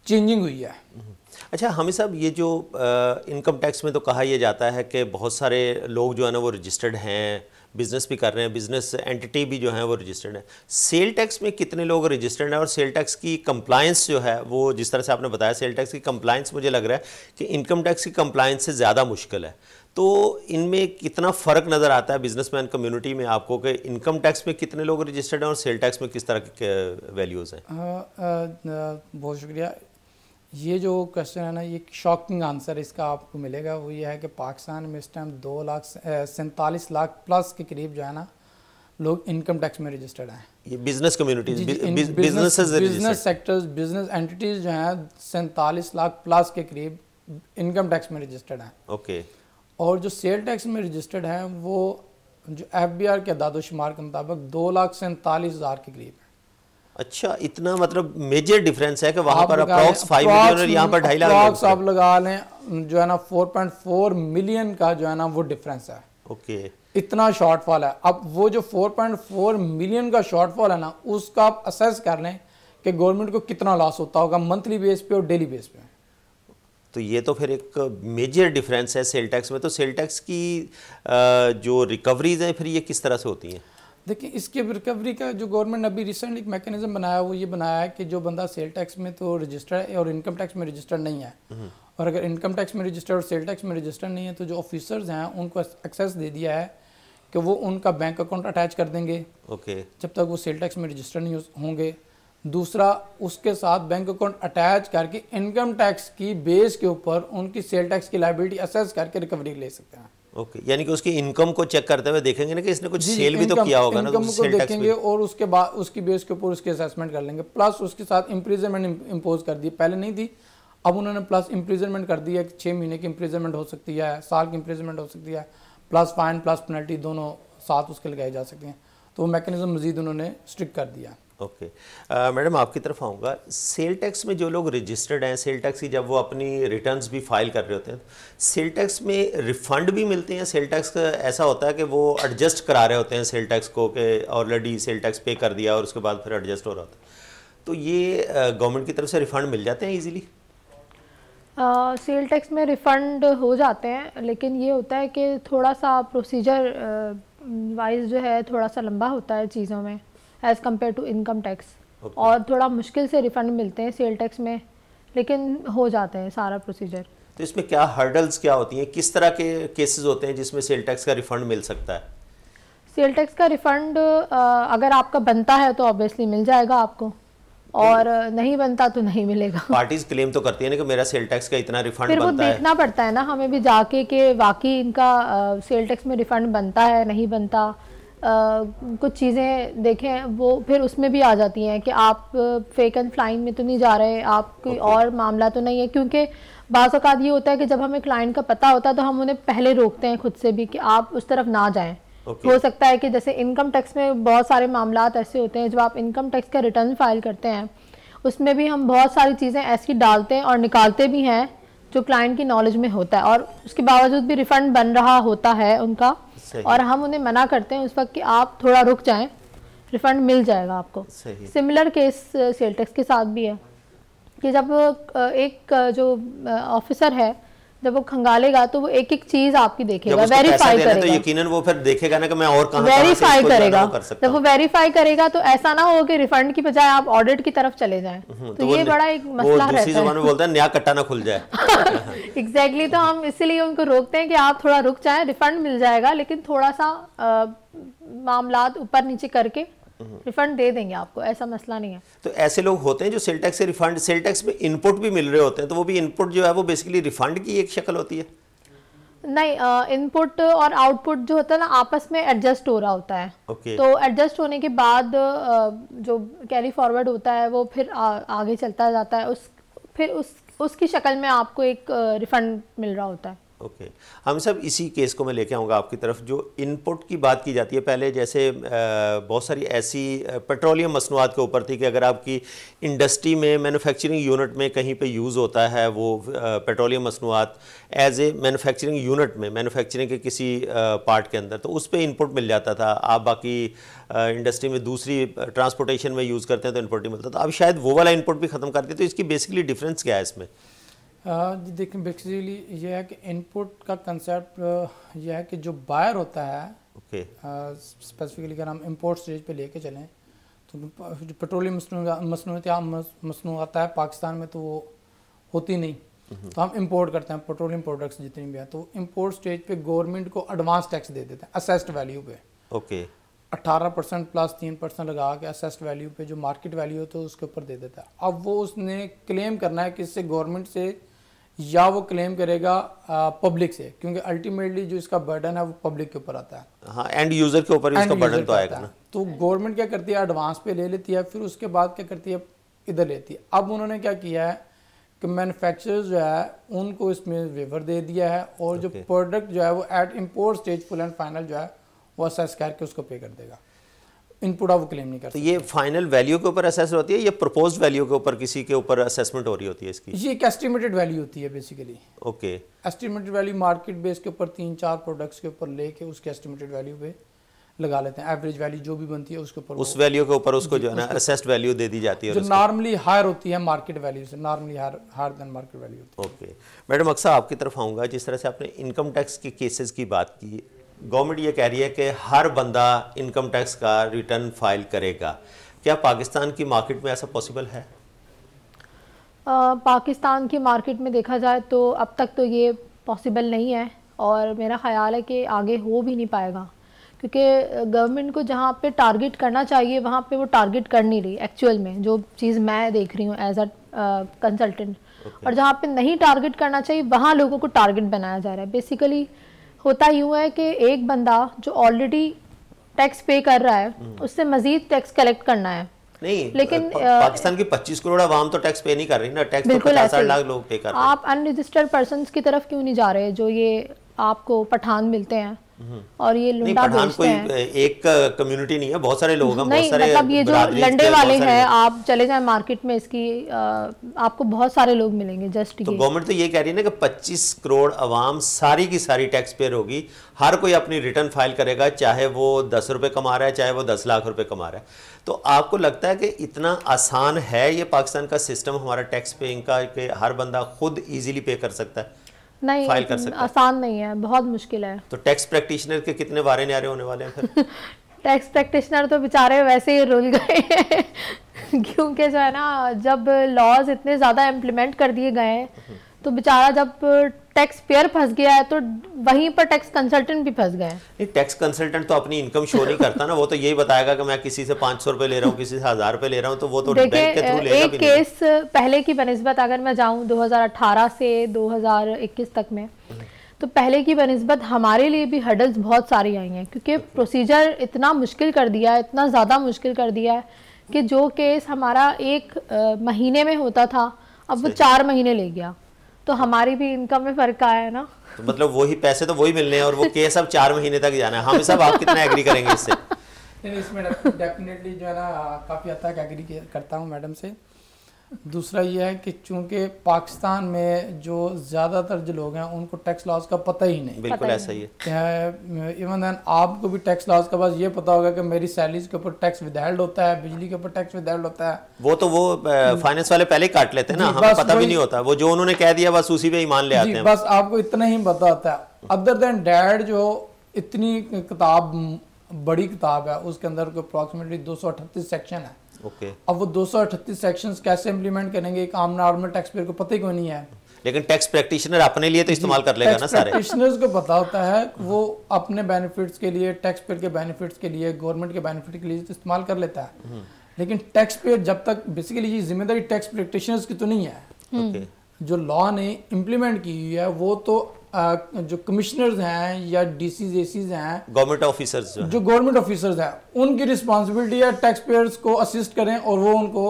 चेंजिंग हुई है। अच्छा हामिद साहब, ये जो इनकम टैक्स में तो कहा यह जाता है कि बहुत सारे लोग जो है ना वो रजिस्टर्ड हैं, बिज़नेस भी कर रहे हैं, बिज़नेस एंटिटी भी जो है वो रजिस्टर्ड है। सेल टैक्स में कितने लोग रजिस्टर्ड हैं और सेल टैक्स की कंप्लायंस जो है वो, जिस तरह से आपने बताया सेल टैक्स की कंप्लायंस, मुझे लग रहा है कि इनकम टैक्स की कंप्लायंस से ज़्यादा मुश्किल है। तो इनमें कितना फ़र्क नज़र आता है बिजनेसमैन कम्युनिटी में आपको कि इनकम टैक्स में कितने लोग रजिस्टर्ड हैं और सेल टैक्स में किस तरह के वैल्यूज़ हैं? बहुत शुक्रिया। ये जो क्वेश्चन है ना, ये शॉकिंग आंसर इसका आपको मिलेगा। वो ये है कि पाकिस्तान में इस टाइम 2,47,00,000 प्लस के करीब जो है ना लोग इनकम टैक्स में रजिस्टर्ड हैं। ये business communities, business sectors, business entities जो हैं 47 लाख प्लस के करीब इनकम टैक्स में रजिस्टर्ड हैं। ओके। और जो सेल टैक्स में रजिस्टर्ड हैं वो जो FBR के अदाद-ओ-शुमार के मुताबिक 2,47,000 के करीब है। अच्छा, इतना मतलब मेजर डिफरेंस है कि वहाँ पर अप्रॉक्स 5 मिलियन और यहाँ पर 2.5 लाख। आप लगा लें जो है ना 4.4 मिलियन का जो है ना वो डिफरेंस है। ओके। इतना शॉर्टफॉल है। अब वो जो 4.4 मिलियन का शॉर्टफॉल है ना, उसका आप असेस कर लें कि गवर्नमेंट को कितना लॉस होता होगा मंथली बेस पे और डेली बेस पे। तो ये तो फिर एक मेजर डिफरेंस है सेल टैक्स में। तो सेल टैक्स की जो रिकवरीज हैं फिर ये किस तरह से होती हैं? देखिए, इसके रिकवरी का जो गवर्नमेंट ने अभी रिसेंट एक मैकेनिज्म बनाया वो ये बनाया है कि जो बंदा सेल टैक्स में तो रजिस्टर्ड है और इनकम टैक्स में रजिस्टर्ड नहीं है, और अगर इनकम टैक्स में रजिस्टर्ड और सेल टैक्स में रजिस्टर्ड नहीं है तो जो ऑफिसर्स हैं उनको एक्सेस दे दिया है कि वो उनका बैंक अकाउंट अटैच कर देंगे जब तक वो सेल टैक्स में रजिस्टर्ड नहीं होंगे। दूसरा, उसके साथ बैंक अकाउंट अटैच करके इनकम टैक्स की बेस के ऊपर उनकी सेल टैक्स की लायबिलिटी असेस करके रिकवरी ले सकते हैं। ओके, यानी कि उसकी इनकम को चेक करते हुए देखेंगे ना कि इसने कुछ सेल भी तो किया होगा ना, इनकम को देखेंगे और उसके बाद उसकी बेस के ऊपर उसकी असेसमेंट कर लेंगे। प्लस उसके साथ इम्प्रिजनमेंट इम्पोज कर दी, पहले नहीं थी, अब उन्होंने प्लस इम्प्रिजनमेंट कर दी है कि 6 महीने की इम्प्रिजनमेंट हो सकती है, साल की इम्प्रिजनमेंट हो सकती है, प्लस फाइन प्लस पेनल्टी दोनों साथ उसके लगाई जा सकती हैं। तो वो मैकेनिज्म मजीद उन्होंने स्ट्रिक्ट कर दिया। ओके। मैडम आपकी तरफ आऊँगा। सेल टैक्स में जो लोग रजिस्टर्ड हैं, सेल टैक्स की जब वो अपनी रिटर्न्स भी फाइल कर रहे होते हैं, सेल टैक्स में रिफ़ंड भी मिलते हैं? सेल टैक्स का ऐसा होता है कि वो एडजस्ट करा रहे होते हैं सेल टैक्स को कि ऑलरेडी सेल टैक्स पे कर दिया और उसके बाद फिर एडजस्ट हो रहा होता है, तो ये गवर्नमेंट की तरफ से रिफ़ंड मिल जाते हैं ईजीली? सेल टैक्स में रिफ़ंड हो जाते हैं, लेकिन ये होता है कि थोड़ा सा प्रोसीजर वाइज जो है थोड़ा सा लंबा होता है चीज़ों में as compare to income tax. और थोड़ा मुश्किल से रिफ़ंड मिलते हैं सेल टैक्स में, लेकिन हो जाते हैं सारा प्रोसीजर। तो इसमें क्या हर्डल्स क्या होती हैं, किस तरह के केसेस होते हैं जिसमें सेल टैक्स का रिफ़ंड मिल सकता है? सेल टैक्स का रिफ़ंड अगर आपका बनता है तो ऑब्वियसली मिल जाएगा आपको, और नहीं बनता तो नहीं मिलेगा। पार्टीज क्लेम तो करती है ना कि मेरा सेल टैक्स का इतना रिफंड बनता है, फिर वो देखना पड़ता है ना हमें भी जाके कि वाकई इनका सेल टैक्स में रिफ़ंड बनता है नहीं बनता। कुछ चीज़ें देखें वो फिर उसमें भी आ जाती हैं कि आप फेक एंड फ्लाइंग में तो नहीं जा रहे, आप कोई और मामला तो नहीं है, क्योंकि बाज़ औक़ात ये होता है कि जब हमें क्लाइंट का पता होता है तो हम उन्हें पहले रोकते हैं खुद से भी कि आप उस तरफ ना जाएं। हो सकता है कि जैसे इनकम टैक्स में बहुत सारे मामलात ऐसे होते हैं, जब आप इनकम टैक्स का रिटर्न फाइल करते हैं उसमें भी हम बहुत सारी चीज़ें ऐसी डालते हैं और निकालते भी हैं जो क्लाइंट की नॉलेज में होता है, और उसके बावजूद भी रिफ़ंड बन रहा होता है उनका, और हम उन्हें मना करते हैं उस वक्त कि आप थोड़ा रुक जाएं, रिफ़ंड मिल जाएगा आपको। सिमिलर केस सेल टैक्स के साथ भी है कि जब एक जो ऑफिसर है जब वो खंगालेगा तो वो एक एक चीज आपकी देखेगा, वेरीफाई करेगा, तो यकीनन वो फिर देखेगा ना कि मैं और कहां वेरीफाई करेगा। जब वो वेरीफाई करेगा तो ऐसा ना हो कि रिफंड की बजाय आप ऑडिट की तरफ चले जाएं, तो ये बड़ा एक मसला रहता है। दूसरी ज़बान में बोलते हैं नया कट्टा ना खुल जाए। एग्जैक्टली, तो हम इसीलिए उनको रोकते हैं कि आप थोड़ा रुक जाएं, रिफंड मिल जाएगा, लेकिन थोड़ा सा मामलात ऊपर नीचे करके रिफंड दे देंगे आपको, ऐसा मसला नहीं है। तो ऐसे लोग होते हैं जो सेल टैक्स से रिफंड, सेल टैक्स में इनपुट भी मिल रहे होते हैं, तो वो भी इनपुट जो है वो बेसिकली रिफंड की एक शक्ल होती है? नहीं, इनपुट और आउटपुट जो होता है ना आपस में एडजस्ट हो रहा होता है। तो एडजस्ट होने के बाद जो कैरी फॉरवर्ड होता है वो फिर आगे चलता जाता है, फिर उसकी शक्ल में आपको एक रिफंड मिल रहा होता है। ओके, हम सब इसी केस को मैं लेके आऊँगा आपकी तरफ। जो इनपुट की बात की जाती है, पहले जैसे बहुत सारी ऐसी पेट्रोलियम मसनूआत के ऊपर थी कि अगर आपकी इंडस्ट्री में मैन्युफैक्चरिंग यूनिट में कहीं पे यूज़ होता है वो पेट्रोलियम मसनूआत एज ए मैन्युफैक्चरिंग यूनिट में, मैन्युफैक्चरिंग के किसी पार्ट के अंदर, तो उस पर इनपुट मिल जाता था। आप बाकी इंडस्ट्री में दूसरी ट्रांसपोर्टेशन में यूज़ करते हैं तो इनपुट नहीं मिलता था। अब शायद वो वाला इनपुट भी ख़त्म कर दिया, तो इसकी बेसिकली डिफरेंस क्या है इसमें? देखिए, बेसिकली ये है कि इनपुट का कंसेप्ट यह है कि जो बायर होता है, स्पेसिफिकली अगर हम इंपोर्ट स्टेज पे लेके चलें तो जो पेट्रोलियम मसनूआत है पाकिस्तान में तो वो होती नहीं, तो हम इंपोर्ट करते हैं पेट्रोलियम प्रोडक्ट्स जितनी भी हैं, तो इंपोर्ट स्टेज पे गवर्नमेंट को एडवांस टैक्स दे देते हैं असेस्ड वैल्यू पे। 18% प्लस 3% लगा के असेस्ड वैल्यू पे जो मार्केट वैल्यू हो तो उसके ऊपर दे देता है। अब वो उसने क्लेम करना है कि इससे गवर्नमेंट से या वो क्लेम करेगा पब्लिक से, क्योंकि अल्टीमेटली जो इसका बर्डन है वो पब्लिक के ऊपर आता है। हाँ, एंड यूजर के ऊपर इसका बर्डन तो आएगा ना। तो गवर्नमेंट क्या करती है, एडवांस पे ले लेती है, फिर उसके बाद क्या करती है, इधर लेती है। अब उन्होंने क्या किया है कि मैन्युफैक्चरर्स जो है उनको इसमें वेवर दे दिया है, और जो प्रोडक्ट जो है वो at import stage full and final जो है वो असेस करके उसको पे कर देगा। इनपुट वो क्लेम नहीं करता। तो ये फाइनल वैल्यू के ऊपर असेस होती है या प्रपोज्ड वैल्यू के ऊपर किसी के ऊपर असेसमेंट हो रही होती है इसकी? ये एक एस्टिमेटेड वैल्यू होती है basically. Okay, estimated value market base के ऊपर 3-4 प्रोडक्ट्स के ऊपर लेके उसके एस्टिमेटेड वैल्यू पे लगा लेते हैं। एवरेज वैल्यू जो भी बनती है उसके ऊपर, उस वैल्यू के ऊपर उसको जो है ना असेस्ड वैल्यू दे दी जाती है, जो नॉर्मली हायर होती है मार्केट वैल्यू से, normally higher than market value होती है। ओके मैडम, अक्सर आपकी तरफ आऊँगा। जिस तरह से आपने इनकम टैक्स के केसेस की बात की, गवर्नमेंट ये कह रही है कि हर बंदा इनकम टैक्स का रिटर्न फाइल करेगा। क्या पाकिस्तान की मार्केट में ऐसा पॉसिबल है? पाकिस्तान की मार्केट में देखा जाए तो अब तक तो ये पॉसिबल नहीं है, और मेरा ख्याल है कि आगे हो भी नहीं पाएगा, क्योंकि गवर्नमेंट को जहाँ पे टारगेट करना चाहिए वहाँ पे वो टारगेट कर नहीं रही एक्चुअल में, जो चीज़ मैं देख रही हूँ एज अ कंसल्टेंट। और जहाँ पे नहीं टारगेट करना चाहिए वहाँ लोगों को टारगेट बनाया जा रहा है। बेसिकली होता यूँ है कि एक बंदा जो ऑलरेडी टैक्स पे कर रहा है उससे मजीद टैक्स कलेक्ट करना है। नहीं, लेकिन पाकिस्तान की 25 करोड़ आवाम तो टैक्स पे नहीं कर रही ना। टैक्स तो 50 लाख लोग पे कर रहे हैं। आप अनरजिस्टर्ड पर्सन्स की तरफ क्यों नहीं जा रहे, जो ये आपको पठान मिलते हैं और ये लुंडा बेचते हैं? एक कम्युनिटी नहीं है, बहुत सारे लोग हैं, बहुत सारे मतलब ये जो लंडे वाले हैं, आप चले जाएं मार्केट में इसकी आपको बहुत सारे लोग मिलेंगे। जस्ट तो गवर्नमेंट तो ये कह रही है ना कि 25 करोड़ अवाम सारी की सारी टैक्स पेयर होगी, हर कोई अपनी रिटर्न फाइल करेगा, चाहे वो 10 रुपए कमा रहा है, चाहे वो 10 लाख रुपए कमा रहा है। तो आपको लगता है कि इतना आसान है ये पाकिस्तान का सिस्टम हमारा टैक्स पेइंग का, कि हर बंदा खुद ईजिली पे कर सकता है? नहीं, फाइल कर सकता है? आसान नहीं है, बहुत मुश्किल है। तो टैक्स प्रैक्टिशनर के कितने वारे न्यारे होने वाले हैं फिर? टैक्स प्रैक्टिशनर तो बेचारे वैसे ही रुल गए हैं क्योंकि जो है ना, जब लॉज इतने ज़्यादा इम्प्लीमेंट कर दिए गए हैं तो बेचारा जब टैक्स पेयर फंस गया है तो वहीं पर टैक्स कंसल्टेंट भी फंस गए हैं। नहीं, टैक्स कंसल्टेंट तो अपनी इनकम शो नहीं करता ना, वो तो यही बताएगा कि मैं किसी से 500 रुपए ले रहा हूँ, किसी से 1000 रुपए ले रहा हूँ, तो वो तो बैंक के थ्रू लेगा भी नहीं। एक केस पहले की बनिस्बत अगर मैं जाऊँ 2018 से 2021 तक में, तो पहले की बनिस्बत हमारे लिए भी हर्डल्स बहुत सारी आई हैं, क्योंकि प्रोसीजर इतना मुश्किल कर दिया है, इतना ज़्यादा मुश्किल कर दिया है कि जो केस हमारा 1 महीने में होता था अब वो 4 महीने ले गया। तो हमारी भी इनकम में फ़र्क आया है ना। तो मतलब वही पैसे तो वही मिलने हैं और वो केस अब 4 महीने तक जाना है। हम सब आप कितना एग्री करेंगे इससे? इसमें डेफिनेटली जो है ना काफ़ी हद तक एग्री करता हूँ मैडम से। दूसरा ये है कि चूंकि पाकिस्तान में जो ज़्यादातर जो लोग हैं उनको टैक्स लॉज का पता ही नहीं। बिल्कुल ऐसा ही है। इवन देन आपको भी टैक्स लॉज का बस ये पता होगा कि मेरी सैलरीज के ऊपर टैक्स विदहेल्ड होता है, बिजली के ऊपर टैक्स विदहेल्ड होता है। वो तो वो फाइनेंस वाले पहले काट लेते हैं ना, हमें पता भी नहीं होता, वो जो उन्होंने कह दिया बस उसी पे ईमान ले आते हैं। बस आपको इतना ही पता होता है। अदर देन डैड जो इतनी किताब बड़ी किताब है उसके अंदर अप्रॉक्सीमेटली 238 सेक्शन है। अब वो 238 सेक्शंस कैसे इंप्लीमेंट करेंगे एक आम नॉर्मल टैक्स पेयर को पता ही कोई नहीं है। लेकिन टैक्स प्रैक्टिशनर अपने लिए तो इस्तेमाल कर लेगा ना सारे। प्रैक्टिशनर्स को पता होता है वो अपने बेनिफिट्स के लिए, टैक्स पेयर के बेनिफिट्स के लिए, गवर्नमेंट के बेनिफिट के लिए तो इस्तेमाल कर लेता है। लेकिन टैक्स पेयर जब तक बेसिकली ये जिम्मेदारी टैक्स प्रैक्टिशनर्स की तो नहीं है। जो लॉ ने इम्प्लीमेंट की हुई है वो तो जो कमिश्नर्स हैं या डीसीज एसीज हैं, गवर्नमेंट ऑफिसर्स जो गवर्नमेंट ऑफिसर्स हैं, उनकी रिस्पांसिबिलिटी है टैक्स पेयर्स को असिस्ट करें और वो उनको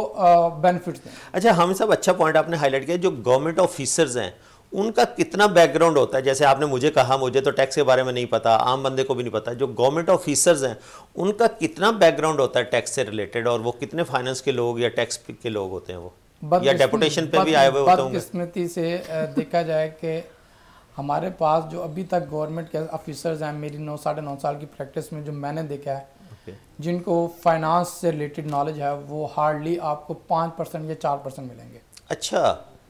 बेनिफिट्स दें। अच्छा, हम सब अच्छा पॉइंट आपने हाईलाइट किया। जो गवर्नमेंट ऑफिसर्स हैं उनका कितना बैकग्राउंड होता है? जैसे आपने मुझे कहा मुझे तो टैक्स के बारे में नहीं पता, आम बंदे को भी नहीं पता। जो गवर्नमेंट ऑफिसर्स हैं उनका कितना बैकग्राउंड होता है टैक्स से रिलेटेड, और वो कितने फाइनेंस के लोग या टैक्स के लोग होते हैं, वो या डेपुटेशन पे भी आए हुए होते होंगे? बदकिस्मती से देखा जाए कि हमारे पास जो अभी तक गवर्नमेंट के ऑफिसर्स हैं, मेरी 9-9.5 साल की प्रैक्टिस में जो मैंने देखा है, जिनको फाइनेंस से रिलेटेड नॉलेज है वो हार्डली आपको 5% या 4% मिलेंगे। अच्छा,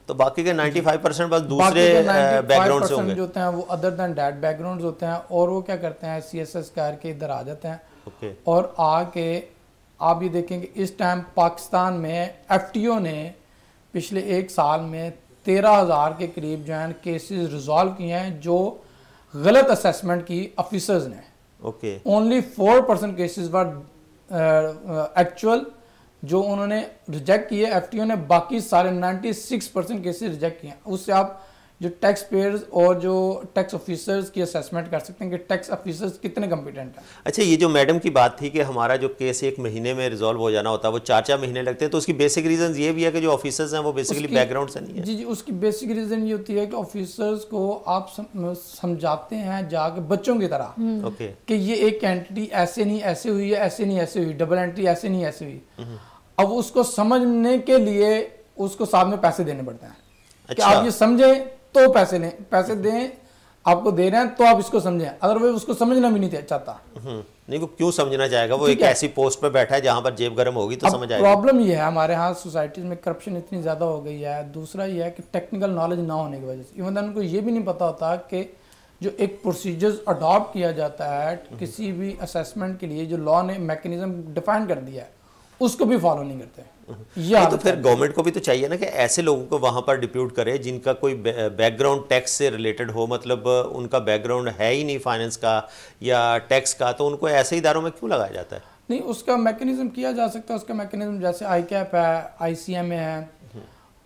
तो बाकी के 95% बस दूसरे बैकग्राउंड से होंगे। जो होते हैं वो अदर देन डैट बैकग्राउंड्स होते हैं, और वो क्या करते हैं CSS करके इधर आ जाते हैं। और आके आप ये देखेंगे इस टाइम पाकिस्तान में FTO ने पिछले 1 साल में 13,000 के करीब जो है केसेस रिजॉल्व किए हैं जो गलत असेसमेंट की ऑफिसर्स ने। ओनली 4% केसेस वर एक्चुअल जो उन्होंने रिजेक्ट किए FTO ने, बाकी सारे 96% केसेस रिजेक्ट किए हैं। उससे आप जो टैक्स पेयर्स और जो टैक्स ऑफिसर्स की असेसमेंट कर सकते हैं कि टैक्स ऑफिसर्स कितने कम्पिटेंट हैं। अच्छा, ये जो मैडम की बात थी कि हमारा जो केस 1 महीने में रिजॉल्व हो जाना होता है वो 4-4 महीने लगते हैं, तो उसकी बेसिक रीजन ये भी है कि जो ऑफिसर्स हैं वो बेसिकली बैकग्राउंड से नहीं है। जी, उसकी बेसिक रीजन ये होती है कि ऑफिसर्स को आप समझाते हैं जाके बच्चों की तरह ओके कि ये एक एंटिटी ऐसे नहीं ऐसे हुई है, ऐसे नहीं ऐसे हुई, डबल एंट्री ऐसे नहीं ऐसे हुई। अब उसको समझने के लिए उसको साथ में पैसे देने पड़ते हैं कि आप ये समझें तो पैसे लें, पैसे दें, आपको दे रहे हैं तो आप इसको समझें, अगर वो उसको समझना भी नहीं चाहता। नहीं, वो क्यों समझना चाहेगा? वो एक ऐसी पोस्ट पे बैठा है जहां पर जेब गर्म होगी तो समझ आएगा। प्रॉब्लम ये है हमारे यहाँ सोसाइटीज में करप्शन इतनी ज़्यादा हो गई है। दूसरा ये है कि टेक्निकल नॉलेज ना होने की वजह से इवन उनको ये भी नहीं पता होता कि जो एक प्रोसीजर्स अडॉप्ट किया जाता है किसी भी असेसमेंट के लिए, जो लॉ ने मैकेनिज्म डिफाइन कर दिया है, उसको भी फॉलो नहीं करते। ये तो फिर गवर्नमेंट को भी तो चाहिए ना कि ऐसे लोगों को वहां पर डिप्यूट करे जिनका कोई बैकग्राउंड टैक्स से रिलेटेड हो, मतलब उनका बैकग्राउंड है ही नहीं फाइनेंस का या टैक्स का, तो उनको ऐसे इदारों में क्यों लगाया जाता है? नहीं, उसका मैकेनिज्म किया जा सकता है। उसका मैकेनिज्म जैसे ICAP है, ICMA है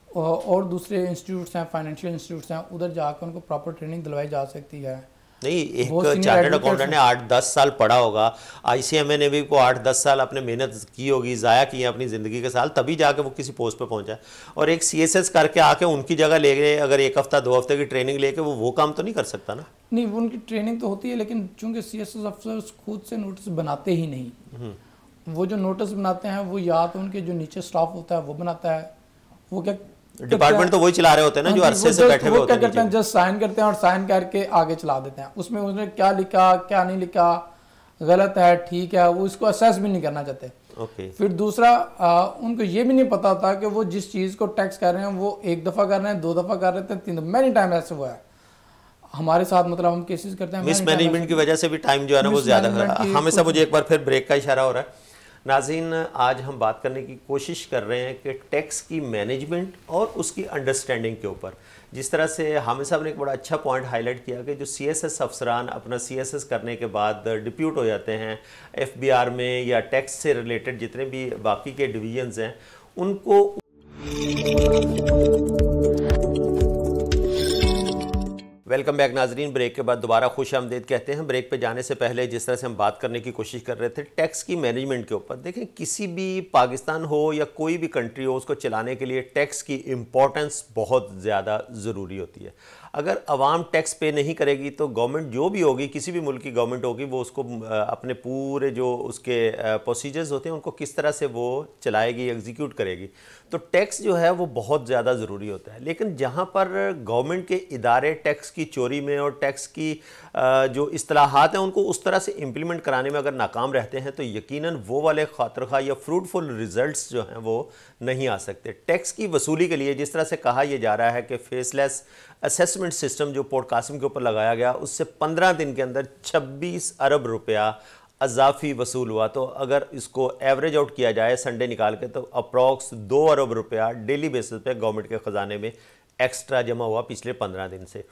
और दूसरे इंस्टीट्यूट्स हैं, फाइनेंशियल इंस्टीट्यूट्स हैं, उधर जाकर उनको प्रॉपर ट्रेनिंग दिलवाई जा सकती है। नहीं, एक चार्टर्ड अकाउंटेंट ने 8-10 साल पढ़ा होगा, ICMA ने भी को 8-10 साल अपने मेहनत की होगी, ज़ाया की है अपनी ज़िंदगी के साल, तभी जाके वो किसी पोस्ट पे पहुंचा। और एक CSS करके आके उनकी जगह ले गए, अगर 1 हफ्ता 2 हफ्ते की ट्रेनिंग लेके वो काम तो नहीं कर सकता ना? नहीं, वो उनकी ट्रेनिंग तो होती है, लेकिन चूंकि CSS अफसर्स खुद से नोटिस बनाते ही नहीं। वो जो नोटिस बनाते हैं वो या तो उनके जो नीचे स्टाफ होता है वो बनाता है, वो क्या डिपार्टमेंट तो वही चला रहे होते हैं ना, जो अरसे से बैठे हुए होते हैं। क्या करते हैं, जस्ट साइन करते हैं और साइन करके आगे चला देते हैं। उसमें उसने क्या लिखा क्या नहीं लिखा, गलत है ठीक है, वो इसको असेस भी नहीं करना चाहते। ओके। फिर दूसरा उनको ये भी नहीं पता था कि वो जिस चीज़ को टैक्स कर रहे हैं वो 1 दफ़ा कर रहे हैं, 2 दफ़ा कर रहे थे, 3 दफ़ा, मैनी टाइम ऐसे हुआ है हमारे साथ। मतलब हम केसेस करते हैं, मिसमैनेजमेंट की वजह से भी टाइम जो है ना वो ज़्यादा हमेशा। मुझे एक बार फिर ब्रेक का इशारा हो रहा है। नाज़रीन, आज हम बात करने की कोशिश कर रहे हैं कि टैक्स की मैनेजमेंट और उसकी अंडरस्टैंडिंग के ऊपर। जिस तरह से हामिद साहब ने एक बड़ा अच्छा पॉइंट हाईलाइट किया कि जो CSS अफसरान अपना CSS करने के बाद डिप्यूट हो जाते हैं FBR में या टैक्स से रिलेटेड जितने भी बाकी के डिवीजन्स हैं, उनको वेलकम बैक नाजरीन। ब्रेक के बाद दोबारा खुश आमदीद कहते हैं। ब्रेक पे जाने से पहले जिस तरह से हम बात करने की कोशिश कर रहे थे टैक्स की मैनेजमेंट के ऊपर, देखें किसी भी पाकिस्तान हो या कोई भी कंट्री हो, उसको चलाने के लिए टैक्स की इम्पोर्टेंस बहुत ज़्यादा ज़रूरी होती है। अगर आवाम टैक्स पे नहीं करेगी तो गवर्नमेंट जो भी होगी, किसी भी मुल्क की गवर्नमेंट होगी, वो उसको अपने पूरे जो उसके प्रोसीजर्स होते हैं उनको किस तरह से वो चलाएगी, एग्जीक्यूट करेगी। तो टैक्स जो है वो बहुत ज़्यादा ज़रूरी होता है। लेकिन जहाँ पर गवर्नमेंट के इदारे टैक्स की चोरी में और टैक्स की जो इस्तिलाहात हैं उनको उस तरह से इम्प्लीमेंट कराने में अगर नाकाम रहते हैं तो यकीनन वो वाले खातरखा या फ्रूटफुल रिजल्ट्स जो हैं वो नहीं आ सकते। टैक्स की वसूली के लिए जिस तरह से कहा यह जा रहा है कि फेसलेस असेसमेंट सिस्टम जो पोर्ट कासिम के ऊपर लगाया गया, उससे 15 दिन के अंदर 26 अरब रुपया अजाफी वसूल हुआ। तो अगर इसको एवरेज आउट किया जाए संडे निकाल के, तो अप्रॉक्स 2 अरब रुपया डेली बेसिस पे गवर्नमेंट के ख़जाने में एक्स्ट्रा जमा हुआ पिछले 15 दिन से।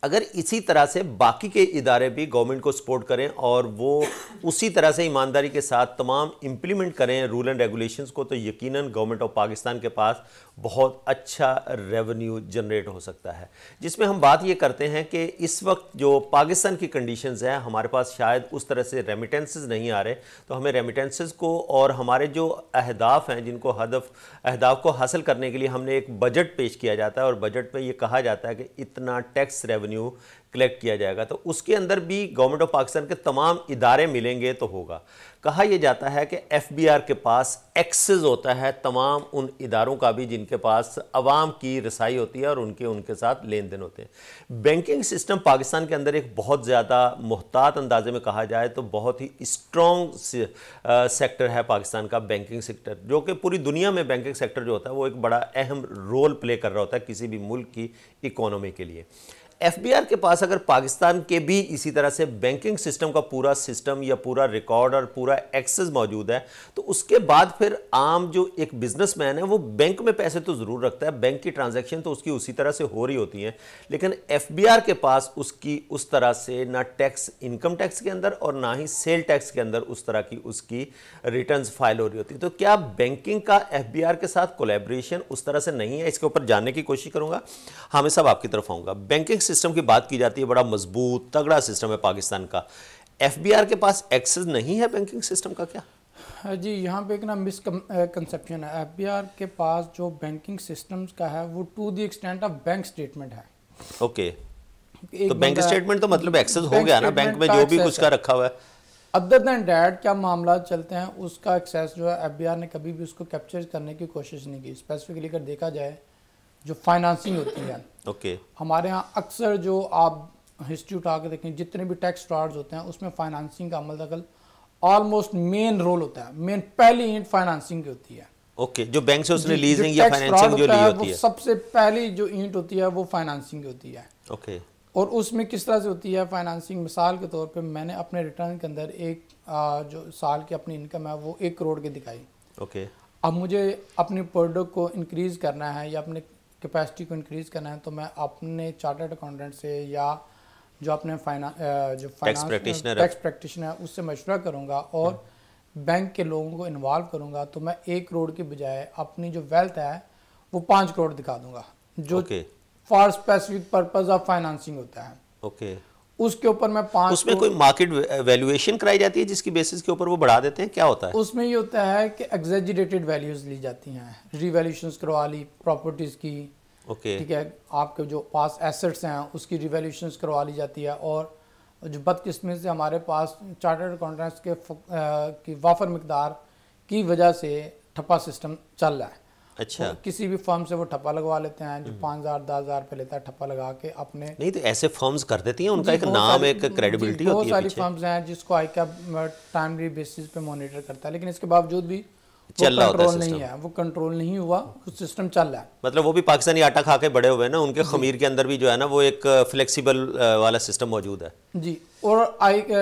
अगर इसी तरह से बाकी के इदारे भी गवर्नमेंट को सपोर्ट करें और वो उसी तरह से ईमानदारी के साथ तमाम इम्प्लीमेंट करें रूल एंड रेगुलेशंस को, तो यकीनन गवर्नमेंट ऑफ पाकिस्तान के पास बहुत अच्छा रेवेन्यू जनरेट हो सकता है। जिसमें हम बात ये करते हैं कि इस वक्त जो पाकिस्तान की कंडीशंस हैं, हमारे पास शायद उस तरह से रेमिटेंसेस नहीं आ रहे, तो हमें रेमिटेंसेस को और हमारे जो अहदाफ हैं, जिनको अहदाफ को हासिल करने के लिए हमने एक बजट पेश किया जाता है और बजट में ये कहा जाता है कि इतना टैक्स रेवेन्यू कलेक्ट किया जाएगा, तो उसके अंदर भी गवर्नमेंट ऑफ पाकिस्तान के तमाम इदारे मिलेंगे तो होगा। कहा यह जाता है कि FBR के पास एक्सेस होता है तमाम उन इदारों का भी जिनके पास अवाम की रसाई होती है और उनके साथ लेन देन होते हैं। बैंकिंग सिस्टम पाकिस्तान के अंदर एक बहुत ज़्यादा मुहतात अंदाजे में कहा जाए तो बहुत ही स्ट्रॉन्ग सेक्टर है पाकिस्तान का बैंकिंग सेक्टर, जो कि पूरी दुनिया में बैंकिंग सेक्टर जो होता है वो एक बड़ा अहम रोल प्ले कर रहा होता है किसी भी मुल्क की इकोनॉमी के लिए। एफबीआर के पास अगर पाकिस्तान के भी इसी तरह से बैंकिंग सिस्टम का पूरा सिस्टम या पूरा रिकॉर्ड और पूरा एक्सेस मौजूद है, तो उसके बाद फिर आम जो एक बिजनेसमैन है वो बैंक में पैसे तो ज़रूर रखता है, बैंक की ट्रांजैक्शन तो उसकी उसी तरह से हो रही होती हैं, लेकिन एफबीआर के पास उसकी उस तरह से ना टैक्स, इनकम टैक्स के अंदर और ना ही सेल टैक्स के अंदर उस तरह की उसकी रिटर्न्स फाइल हो रही होती है। तो क्या बैंकिंग का एफबीआर के साथ कोलैबोरेशन उस तरह से नहीं है? इसके ऊपर जानने की कोशिश करूंगा। हामिद साहब, आपकी तरफ आऊंगा। बैंकिंग सिस्टम की बात की जाती है, बड़ा मजबूत तगड़ा सिस्टम है पाकिस्तान का, एफबीआर के पास एक्सेस नहीं है बैंकिंग सिस्टम का क्या? जी, यहाँ पे एक ना मिसकंसेप्शन है। एफबीआर के पास जो बैंकिंग सिस्टम्स का है वो to the extent of bank statement है। ओके, तो बैंक स्टेटमेंट तो मतलब एक्सेस हो गया ना, बैंक में जो भी कुछ का रखा हुआ है। अदर देन डैट क्या मामला चलते हैं, उसका एक्सेस जो है एफबीआर ने कभी भी उसको कैप्चर करने की कोशिश नहीं की। स्पेसिफिकली अगर देखा जाए जो फाइनेंसिंग होती है, ओके, हमारे यहाँ अक्सर जो आप हिस्ट्री उठा के देखें, जितने भी टैक्स फ्रॉड्स होते हैं उसमें फाइनेंसिंग का अमल दखल ऑलमोस्ट मेन रोल होता है। मेन पहली ईंट फाइनेंसिंग की होती है। ओके, जो बैंक से उसने लीजिंग या फाइनेंसिंग जो ली होती है, सबसे पहली जो ईंट होती है वो फाइनेंसिंग की होती है। ओके, और उसमें किस तरह से होती है फाइनेंसिंग? मिसाल के तौर पे मैंने अपने रिटर्न के अंदर एक जो साल की अपनी इनकम है वो 1 करोड़ की दिखाई। ओके, अब मुझे अपनी प्रोडक्ट को इंक्रीज़ करना है या अपने कैपेसिटी को इंक्रीज़ करना है, तो मैं अपने चार्टर्ड अकाउंटेंट से या जो अपने टैक्स प्रैक्टिशनर है उससे मशवरा करूँगा और बैंक के लोगों को इन्वॉल्व करूँगा। तो मैं 1 करोड़ के बजाय अपनी जो वेल्थ है वो 5 करोड़ दिखा दूँगा, जो for specific purpose of financing होता है। ओके, उसके ऊपर मैं 5, उसमें कोई मार्केट वैल्यूएशन कराई जाती है जिसकी बेसिस के ऊपर वो बढ़ा देते हैं, क्या होता है उसमें? ये होता है कि एग्जेजरेटेड वैल्यूज ली जाती हैं, रिवैल्यूएशंस करवा ली प्रॉपर्टीज की। ओके, ठीक है, आपके जो पास एसेट्स हैं उसकी रिवैल्यूएशंस करवा ली जाती है। और जो बदकिस्मती से हमारे पास चार्टर्ड अकाउंटेंट्स के की वाफर मिकदार की वजह से ठप्पा सिस्टम चल रहा है। अच्छा, तो किसी भी फर्म से वो ठप्पा लगवा लेते हैं, जो 5,000 10,000 रुपये लेता है ठप्पा लगा के अपने। नहीं तो ऐसे फर्म्स कर देती हैं, उनका एक नाम, एक क्रेडिबिलिटी होती है। बहुत सारी फर्म्स हैं जिसको आईकैप टाइमली बेसिस पे मॉनिटर करता है, लेकिन इसके बावजूद भी चल रहा होता है नहीं है, वो कंट्रोल नहीं हुआ, कुछ सिस्टम चल रहा है। मतलब वो भी पाकिस्तानी आटा खा के बड़े हुए ना, उनके खमीर के अंदर भी जो है ना वो एक फ्लेक्सिबल वाला सिस्टम मौजूद है जी। और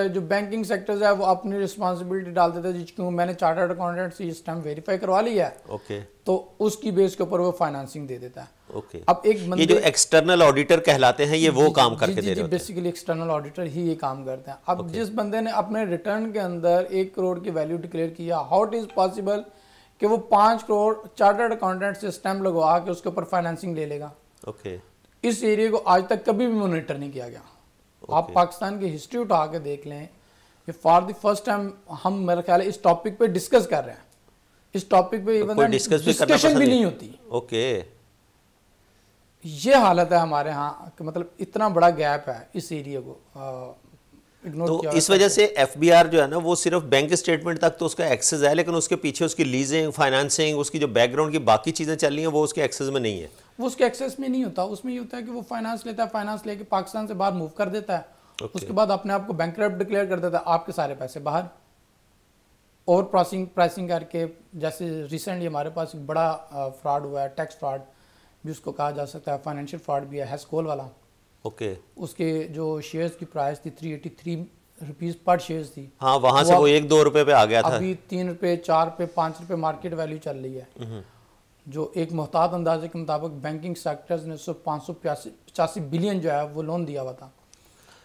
जो बैंकिंग सेक्टर्स है वो अपनी रिस्पांसिबिलिटी डाल देते हैं, जिसको मैंने चार्टर्ड अकाउंटेंट से इस टाइम वेरीफाई करवा लिया है। ओके, तो उसकी बेस के ऊपर वो फाइनेंसिंग दे देता है। ओके, अब एक ये जो एक्सटर्नल ऑडिटर कहलाते हैं ये वो काम करके दे रहे होते हैं। बेसिकली एक्सटर्नल ऑडिटर ही ये काम करते हैं। अब जिस बंदे ने अपने रिटर्न के अंदर 1 करोड़ की वैल्यू डिक्लेयर किया, हाउ इट इज पॉसिबल कि वो 5 करोड़ चार्टर्ड अकाउंटेंट से स्टैम्प लगवा के उसके ऊपर फाइनेंसिंग ले लेगा? ओके, इस एरिया को आज तक कभी भी मॉनिटर नहीं किया गया। आप पाकिस्तान की हिस्ट्री उठा के देख लें, ये फॉर द फर्स्ट टाइम हम मेरा ख्याल है इस टॉपिक पे डिस्कस कर रहे हैं। इस टॉपिक पे इवन डिस्कशन भी नहीं होती। ओके, ये हालत है हमारे यहाँ, मतलब इतना बड़ा गैप है इस एरिया को इग्नोर तो किया। इस वजह से एफबीआर जो है ना वो सिर्फ बैंक स्टेटमेंट तक तो उसका एक्सेस है, लेकिन उसके पीछे उसकी लीजिंग, फाइनेंसिंग, उसकी जो बैकग्राउंड की बाकी चीज़ें चल रही हैं वो उसके एक्सेस में नहीं है। वो उसके एक्सेस में नहीं होता। उसमें ये होता है कि वो फाइनेंस लेता है, फाइनेंस लेके पाकिस्तान से बाहर मूव कर देता है। उसके बाद अपने आप को बैंकरप्ट डिक्लेयर कर देता है, आपके सारे पैसे बाहर। और प्राइसिंग करके, जैसे रिसेंटली हमारे पास एक बड़ा फ्रॉड हुआ है, टैक्स फ्रॉड भी उसको कहा जा सकता है, फाइनेंशियल फ्रॉड भी है, हैस्कोल वाला। ओके, उसके जो शेयर्स की प्राइस थी 383 रुपीज़ पर शेयर्स थी। हाँ, वहाँ से वो 1-2 रुपए पे आ गया था। अभी 3 रुपये, 4 रुपये, 5 रुपये मार्केट वैल्यू चल रही है। जो एक मुहतात अंदाजे के मुताबिक बैंकिंग सेक्टर्स ने 585 बिलियन जो है वो लोन दिया हुआ था।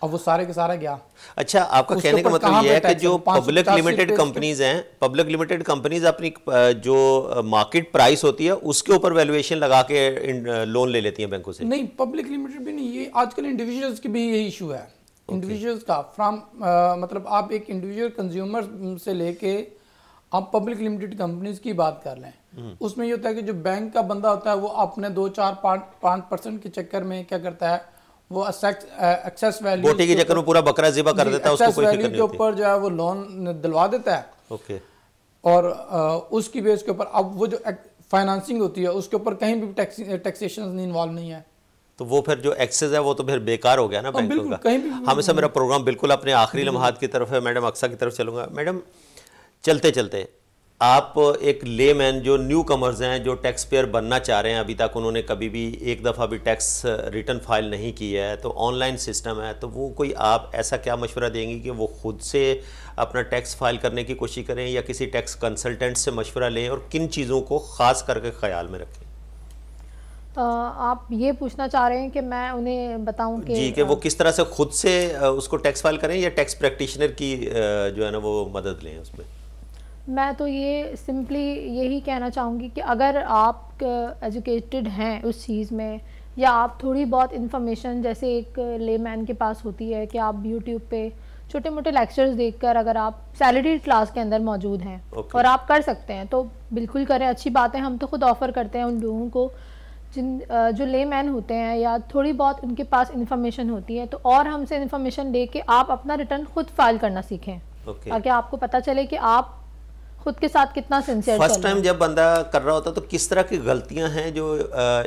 अब वो सारे के सारा गया। अच्छा, आपका कहने का मतलब ये है कि जो पब्लिक लिमिटेड कंपनीज हैं, पब्लिक लिमिटेड कंपनीज अपनी जो मार्केट प्राइस होती है उसके ऊपर वैल्यूएशन लगा के लोन ले लेती हैं बैंकों से? नहीं, पब्लिक लिमिटेड भी नहीं, ये आजकल इंडिविजुअल्स की भी यही इशू है। इंडिविजुअल्स का मतलब आप एक इंडिविजुअल कंज्यूमर से लेके आप पब्लिक लिमिटेड कंपनीज की बात कर लें, उसमें ये होता है कि जो बैंक का बंदा होता है वो अपने 2-4-5% के चक्कर में क्या करता है, वो एक्सेस वैल्यू बोटी के चक्कर में पूरा बकरा ज़िबा कर देता है, उसको कोई फिक्र नहीं होती। ऊपर जो है वो लोन दिलवा देता है। ओके, और उसकी बेस के ऊपर अब वो जो फाइनेंसिंग होती है उसके ऊपर कहीं भी टैक्सेशन इन्वॉल्व नहीं है। तो वो फिर जो एक्सेस है वो तो फिर बेकार हो गया ना बैंकों का। हमेशा मेरा प्रोग्राम बिल्कुल अपने आखिरी लम्हात की तरफ है। मैडम अक्सा की तरफ चलूँगा। मैडम, चलते चलते आप एक लेमैन जो न्यू कमर्स हैं, जो टैक्स पेयर बनना चाह रहे हैं, अभी तक उन्होंने कभी भी एक दफ़ा भी टैक्स रिटर्न फाइल नहीं किया है, तो ऑनलाइन सिस्टम है, तो वो कोई आप ऐसा क्या मशवरा देंगी कि वो खुद से अपना टैक्स फाइल करने की कोशिश करें या किसी टैक्स कंसल्टेंट से मशवरा लें, और किन चीज़ों को ख़ास करके ख्याल में रखें? आप ये पूछना चाह रहे हैं कि मैं उन्हें बताऊं कि जी, कि वो किस तरह से खुद से उसको टैक्स फाइल करें या टैक्स प्रैक्टिशनर की जो है ना वो मदद लें उसमें? मैं तो ये सिंपली यही कहना चाहूँगी कि अगर आप एजुकेटेड हैं उस चीज़ में, या आप थोड़ी बहुत इन्फॉर्मेशन जैसे एक लेमैन के पास होती है कि आप यूट्यूब पे छोटे मोटे लेक्चर्स देखकर अगर आप सैलरीड क्लास के अंदर मौजूद हैं और आप कर सकते हैं तो बिल्कुल करें, अच्छी बात है। हम तो खुद ऑफ़र करते हैं उन लोगों को जो लेमैन होते हैं या थोड़ी बहुत उनके पास इन्फॉर्मेशन होती है, तो और हमसे इन्फॉर्मेशन लेके आप अपना रिटर्न खुद फाइल करना सीखें, ताकि आपको पता चले कि आप खुद के साथ कितना सिंसियर। फर्स्ट टाइम जब बंदा कर रहा होता है तो किस तरह की गलतियां हैं जो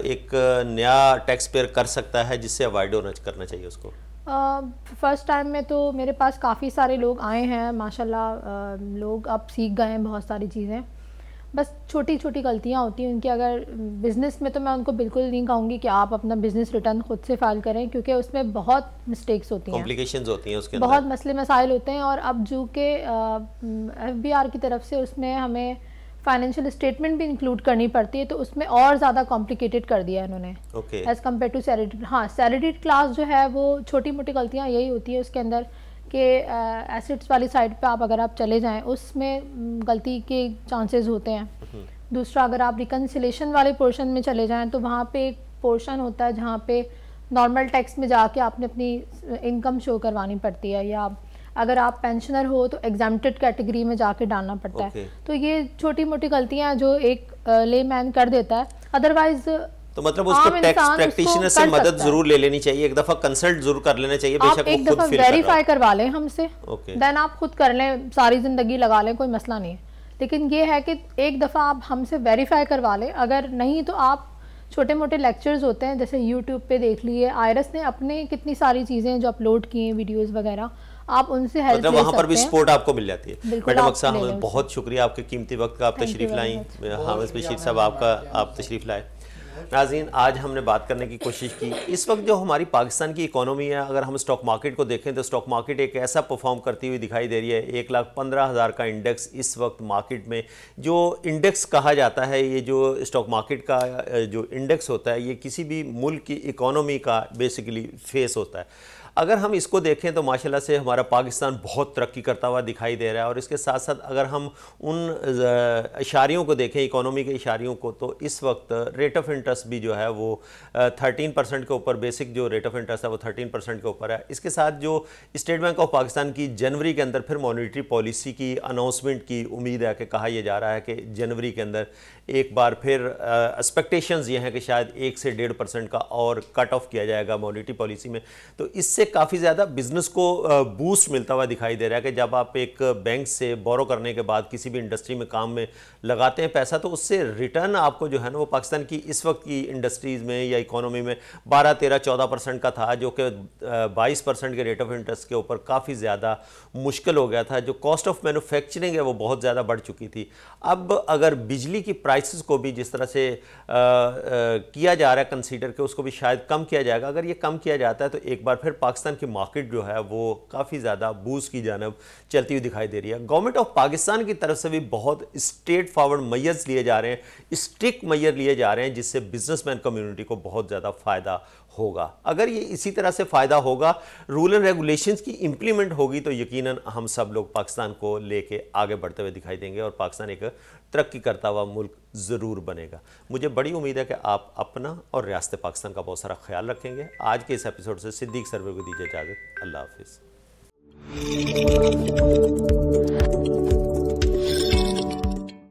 एक नया टैक्स पेयर कर सकता है जिससे अवॉइड करना चाहिए उसको? फर्स्ट टाइम में तो मेरे पास काफ़ी सारे लोग आए हैं माशाल्लाह, लोग अब सीख गए हैं बहुत सारी चीज़ें, बस छोटी छोटी गलतियां होती हैं उनकी। अगर बिज़नेस में तो मैं उनको बिल्कुल नहीं कहूँगी कि आप अपना बिज़नेस रिटर्न खुद से फाइल करें, क्योंकि उसमें बहुत मिस्टेक्स होती हैं, कॉम्प्लिकेशंस होती हैं उसके अंदर, बहुत मसले मसाइल होते हैं। और अब जो कि FBR की तरफ से उसमें हमें फाइनेंशियल स्टेटमेंट भी इंक्लूड करनी पड़ती है, तो उसमें और ज़्यादा कॉम्प्लिकेटेड कर दिया है इन्होंने एज़ कम्पेयर टू सैलरीड। हाँ, सैलरीड क्लास जो है वो छोटी मोटी गलतियाँ यही होती है उसके अंदर कि एसेट्स वाली साइड पे आप अगर आप चले जाएं उसमें गलती के चांसेस होते हैं। दूसरा, अगर आप रिकन्सिलेशन वाले पोर्शन में चले जाएं तो वहाँ पे एक पोर्शन होता है जहाँ पे नॉर्मल टैक्स में जाके आपने अपनी इनकम शो करवानी पड़ती है, या अगर आप पेंशनर हो तो एग्जाम्प्टेड कैटेगरी में जाके डालना पड़ता है। तो ये छोटी मोटी गलतियाँ जो एक लेमैन कर देता है, अदरवाइज तो मतलब उसको टैक्स प्रैक्टिशनर से मदद जरूर ले लेनी चाहिए, एक दफा कंसल्ट जरूर कर लेना चाहिए, बेशक एक दफा वेरीफाई करवा लें हमसे, देन आप खुद कर लें, सारी जिंदगी लगा लें, कोई मसला नहीं है। लेकिन ये है कि एक दफा आप हमसे वेरीफाई करवा लें, अगर नहीं तो आप छोटे मोटे लेक्चर्स होते हैं जैसे यूट्यूब पे देख लिए, आयरस ने अपने कितनी सारी चीजें जो अपलोड की हैं वीडियोस वगैरह, आप उनसे हेल्प ले सकते हैं, वहाँ पर भी सपोर्ट आपको मिल जाती है। मैडम अक्सा, हमें बहुत शुक्रिया आपके कीमती वक्त का, आप तशरीफ लाई, हामिद बशीर साहब आपका आप तशरीफ लाए। नाज़रीन, आज हमने बात करने की कोशिश की, इस वक्त जो हमारी पाकिस्तान की इकोनॉमी है, अगर हम स्टॉक मार्केट को देखें तो स्टॉक मार्केट एक ऐसा परफॉर्म करती हुई दिखाई दे रही है। 1,15,000 का इंडेक्स इस वक्त मार्केट में, जो इंडेक्स कहा जाता है, ये जो स्टॉक मार्केट का जो इंडेक्स होता है, ये किसी भी मुल्क की इकोनॉमी का बेसिकली फेस होता है। अगर हम इसको देखें तो माशाल्लाह से हमारा पाकिस्तान बहुत तरक्की करता हुआ दिखाई दे रहा है, और इसके साथ साथ अगर हम उन इशारियों को देखें, इकोनॉमी के इशारियों को, तो इस वक्त रेट ऑफ इंटरेस्ट भी जो है वो 13% के ऊपर, बेसिक जो रेट ऑफ इंटरेस्ट है वो 13% के ऊपर है। इसके साथ जो स्टेट बैंक ऑफ पाकिस्तान की जनवरी के अंदर फिर मॉनेटरी पॉलिसी की अनाउंसमेंट की उम्मीद है कि कहा यह जा रहा है कि जनवरी के अंदर एक बार फिर एक्सपेक्टेशंस ये हैं कि शायद 1 से 1.5% का और कट ऑफ किया जाएगा मॉनेटरी पॉलिसी में। तो इससे काफ़ी ज़्यादा बिजनेस को बूस्ट मिलता हुआ दिखाई दे रहा है कि जब आप एक बैंक से बोरो करने के बाद किसी भी इंडस्ट्री में काम में लगाते हैं पैसा, तो उससे रिटर्न आपको जो है ना वो पाकिस्तान की इस वक्त की इंडस्ट्रीज़ में या इकोनॉमी में 12, 13, 14% का था, जो कि 22% के रेट ऑफ इंटरेस्ट के ऊपर काफ़ी ज़्यादा मुश्किल हो गया था। जो कॉस्ट ऑफ मैन्युफैक्चरिंग है वो बहुत ज़्यादा बढ़ चुकी थी। अब अगर बिजली की प्राइसेस को भी जिस तरह से किया जा रहा है कंसीडर के, उसको भी शायद कम किया जाएगा। अगर ये कम किया जाता है तो एक बार फिर पाकिस्तान की मार्केट जो है वो काफ़ी ज़्यादा बूस्ट की जानब चलती हुई दिखाई दे रही है। गवर्नमेंट ऑफ पाकिस्तान की तरफ से भी बहुत स्ट्रेट फॉरवर्ड मेजर्स लिए जा रहे हैं, स्ट्रिक्ट मेजर लिए जा रहे हैं, जिससे बिजनेसमैन कम्युनिटी को बहुत ज़्यादा फ़ायदा होगा। अगर ये इसी तरह से फ़ायदा होगा, रूल एंड रेगुलेशंस की इंप्लीमेंट होगी, तो यकीनन हम सब लोग पाकिस्तान को लेके आगे बढ़ते हुए दिखाई देंगे और पाकिस्तान एक तरक्की करता हुआ मुल्क ज़रूर बनेगा। मुझे बड़ी उम्मीद है कि आप अपना और रियासत पाकिस्तान का बहुत सारा ख्याल रखेंगे। आज के इस एपिसोड से सिद्दीक सर्वर को दीजिए इजाज़त। अल्लाह हाफिज़।